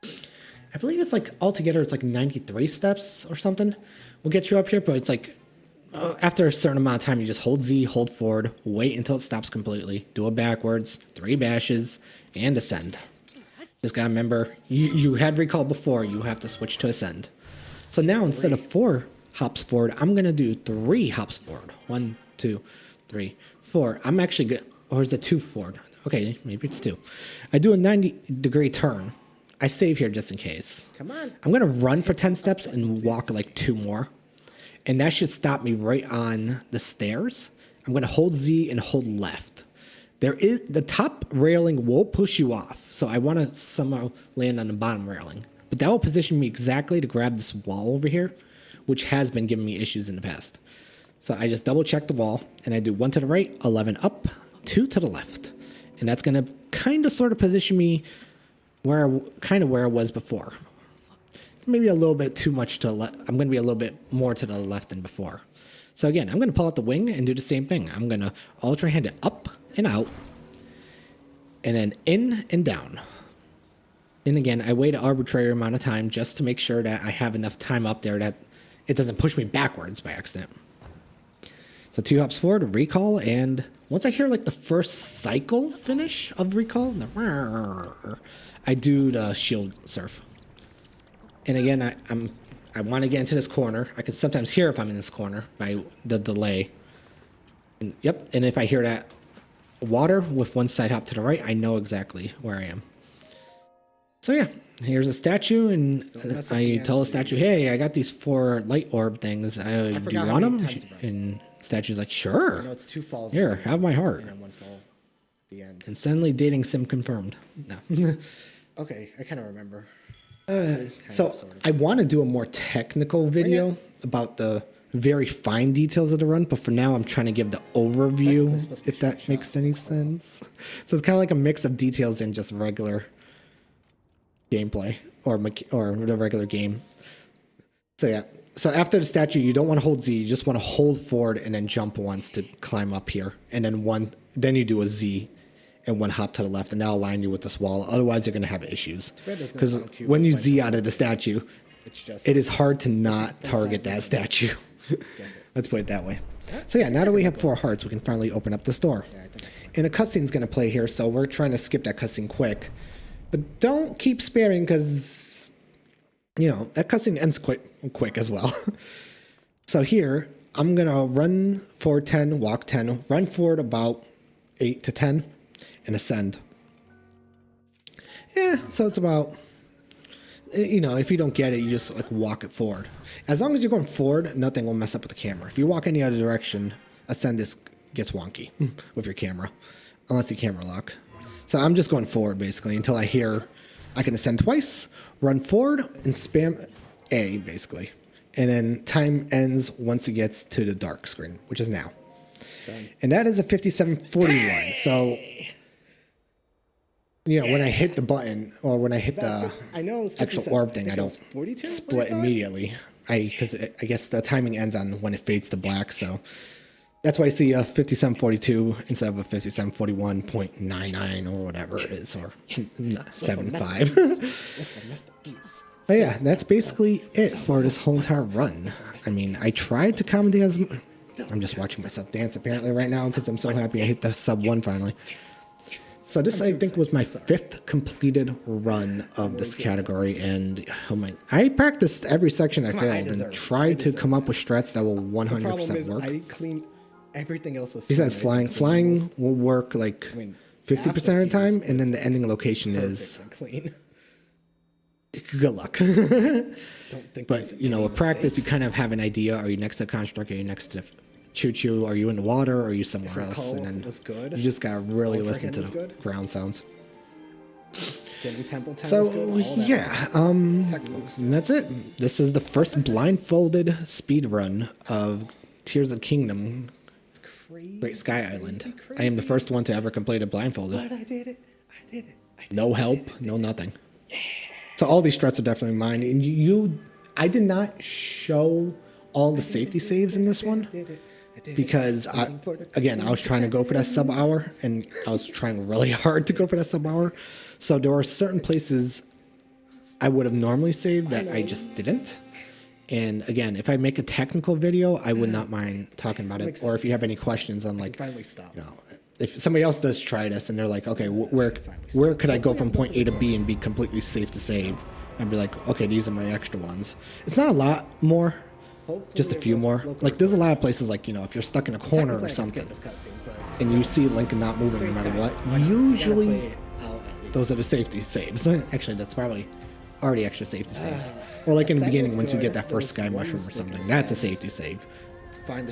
I believe it's like altogether it's like 93 steps or something. We'll get you up here, but it's like after a certain amount of time, you just hold Z, hold forward, wait until it stops completely, do it backwards, 3 bashes, and ascend. Just gotta remember, you had recall before, you have to switch to ascend. So now instead of 4 hops forward. I'm going to do 3 hops forward. 1, 2, 3, 4. I'm actually good. Or is it 2 forward? Okay, maybe it's 2. I do a 90-degree turn. I save here just in case. Come on. I'm going to run for 10 steps and walk like 2 more. And that should stop me right on the stairs. I'm going to hold Z and hold left. The top railing will push you off. So I want to somehow land on the bottom railing. But that will position me exactly to grab this wall over here, which has been giving me issues in the past. So I just double check the wall and I do 1 to the right, 11 up, 2 to the left. And that's going to kind of sort of position me where I was before. Maybe a little bit too much to the left. I'm going to be a little bit more to the left than before. So again, I'm going to pull out the wing and do the same thing. I'm going to ultra hand it up and out, and then in and down. And again, I wait an arbitrary amount of time just to make sure that I have enough time up there that it doesn't push me backwards by accident. So 2 hops forward, recall, and once I hear like the first cycle finish of recall, I do the shield surf. And again, I want to get into this corner. I can sometimes hear if I'm in this corner by the delay. And, yep, and if I hear that water with 1 side hop to the right, I know exactly where I am. So yeah, here's a statue, and I tell the statue, hey, I got these 4 light orb things. Do you want them? And the statue's like, sure. No, it's 2 falls. Here, have my heart. And then 1 fall. The end. Insanely dating sim confirmed. No. Okay, I kind of remember. So I want to do a more technical video about the very fine details of the run, but for now I'm trying to give the overview, if that makes any sense. So it's kind of like a mix of details and just regular gameplay or the regular game. So yeah, so after the statue, you don't want to hold Z, you just want to hold forward and then jump once to climb up here, and then you do a Z and 1 hop to the left, and that'll align you with this wall. Otherwise, you're going to have issues. Because when you Z out of the statue, it is hard to not target that statue. Let's put it that way. So yeah, now that we have 4 hearts, we can finally open up this door. And a cutscene's going to play here, so we're trying to skip that cutscene quick. But don't keep spamming, because, you know, that cutscene ends quick as well. So here, I'm going to run forward 10, walk 10, run forward about 8 to 10. And ascend. Yeah, so it's about, you know, if you don't get it, you just like walk it forward. As long as you're going forward, nothing will mess up with the camera. If you walk any other direction, ascend gets wonky with your camera, unless you camera lock. So I'm just going forward basically until I hear I can ascend twice, run forward, and spam A basically. And then time ends once it gets to the dark screen, which is now. Done. And that is a 5741. So, you know, when I hit the button or when I hit the actual orb thing, I don't split immediately. Because I guess the timing ends on when it fades to black. So that's why I see a 5742 instead of a 5741.99 or whatever it is, or 75. But yeah, that's basically it for this whole entire run. I mean, I tried to commentate as I'm just watching myself dance apparently right now because I'm so happy I hit the sub 1 finally. So this, I think, was my 5th completed run of this category, and I practiced every section I failed and tried to come up with strats that will 100% work. I cleaned everything else. Besides flying. Flying will work like 50% of the time, and then the ending location is clean. Good luck. But, you know, with practice, you kind of have an idea. Are you next to Construct? Are you next to Choo-Choo? Are you in the water? Or are you somewhere else? And then you just got to really listen to the ground sounds. So, yeah. And that's it. This is the first blindfolded speed run of Tears of Kingdom Great Sky Island. I am the first one to ever complete it blindfolded. But I did it. No help, no nothing. So all these struts are definitely mine. And I did not show all the safety saves in this one because I was trying to go for that sub hour, and I was trying really hard to go for that sub hour. So there were certain places I would have normally saved that I just didn't. And again, if I make a technical video, I would not mind talking about it. Or if you have any questions on, like, you know, if somebody else does try this and they're like, okay, where could I go from point A to B and be completely safe to save? I'd be like, okay, these are my extra ones. It's not a lot more just a few more. Like there's a lot of places like, you know, if you're stuck in a corner or something and you see Link not moving no matter what, usually those are the safety saves. Actually, that's probably already extra safety saves. Or like in the beginning, once you get that first sky mushroom or something, that's a safety save.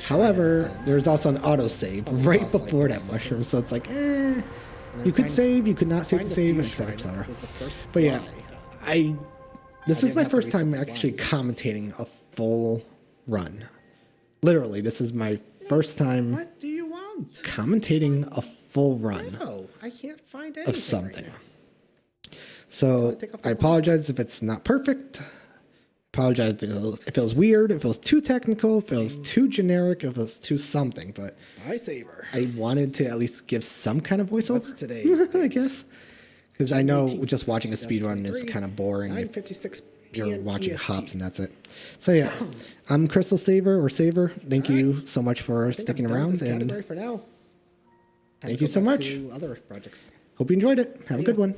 However, there's also an auto save right before that mushroom, so it's like, you could save, you could not save the save, etc., etc. But yeah, this is my first time actually commentating a full run. Literally, this is my first time What do you want? commentating a full run No, I can't find anything of something. Right now. So I apologize if it's not perfect. Apologize if it feels weird, if it feels too technical, if it feels too generic, if it feels too something. But Saver. I wanted to at least give some kind of voiceover. What's today's I guess. Because I know just watching a speedrun is kind of boring. 9:56 You're watching hops and that's it. So yeah, I'm CrystalSaver or Saver. Thank you so much for sticking around, and for now. thank you so much. Other projects. Hope you enjoyed it. Have a good one.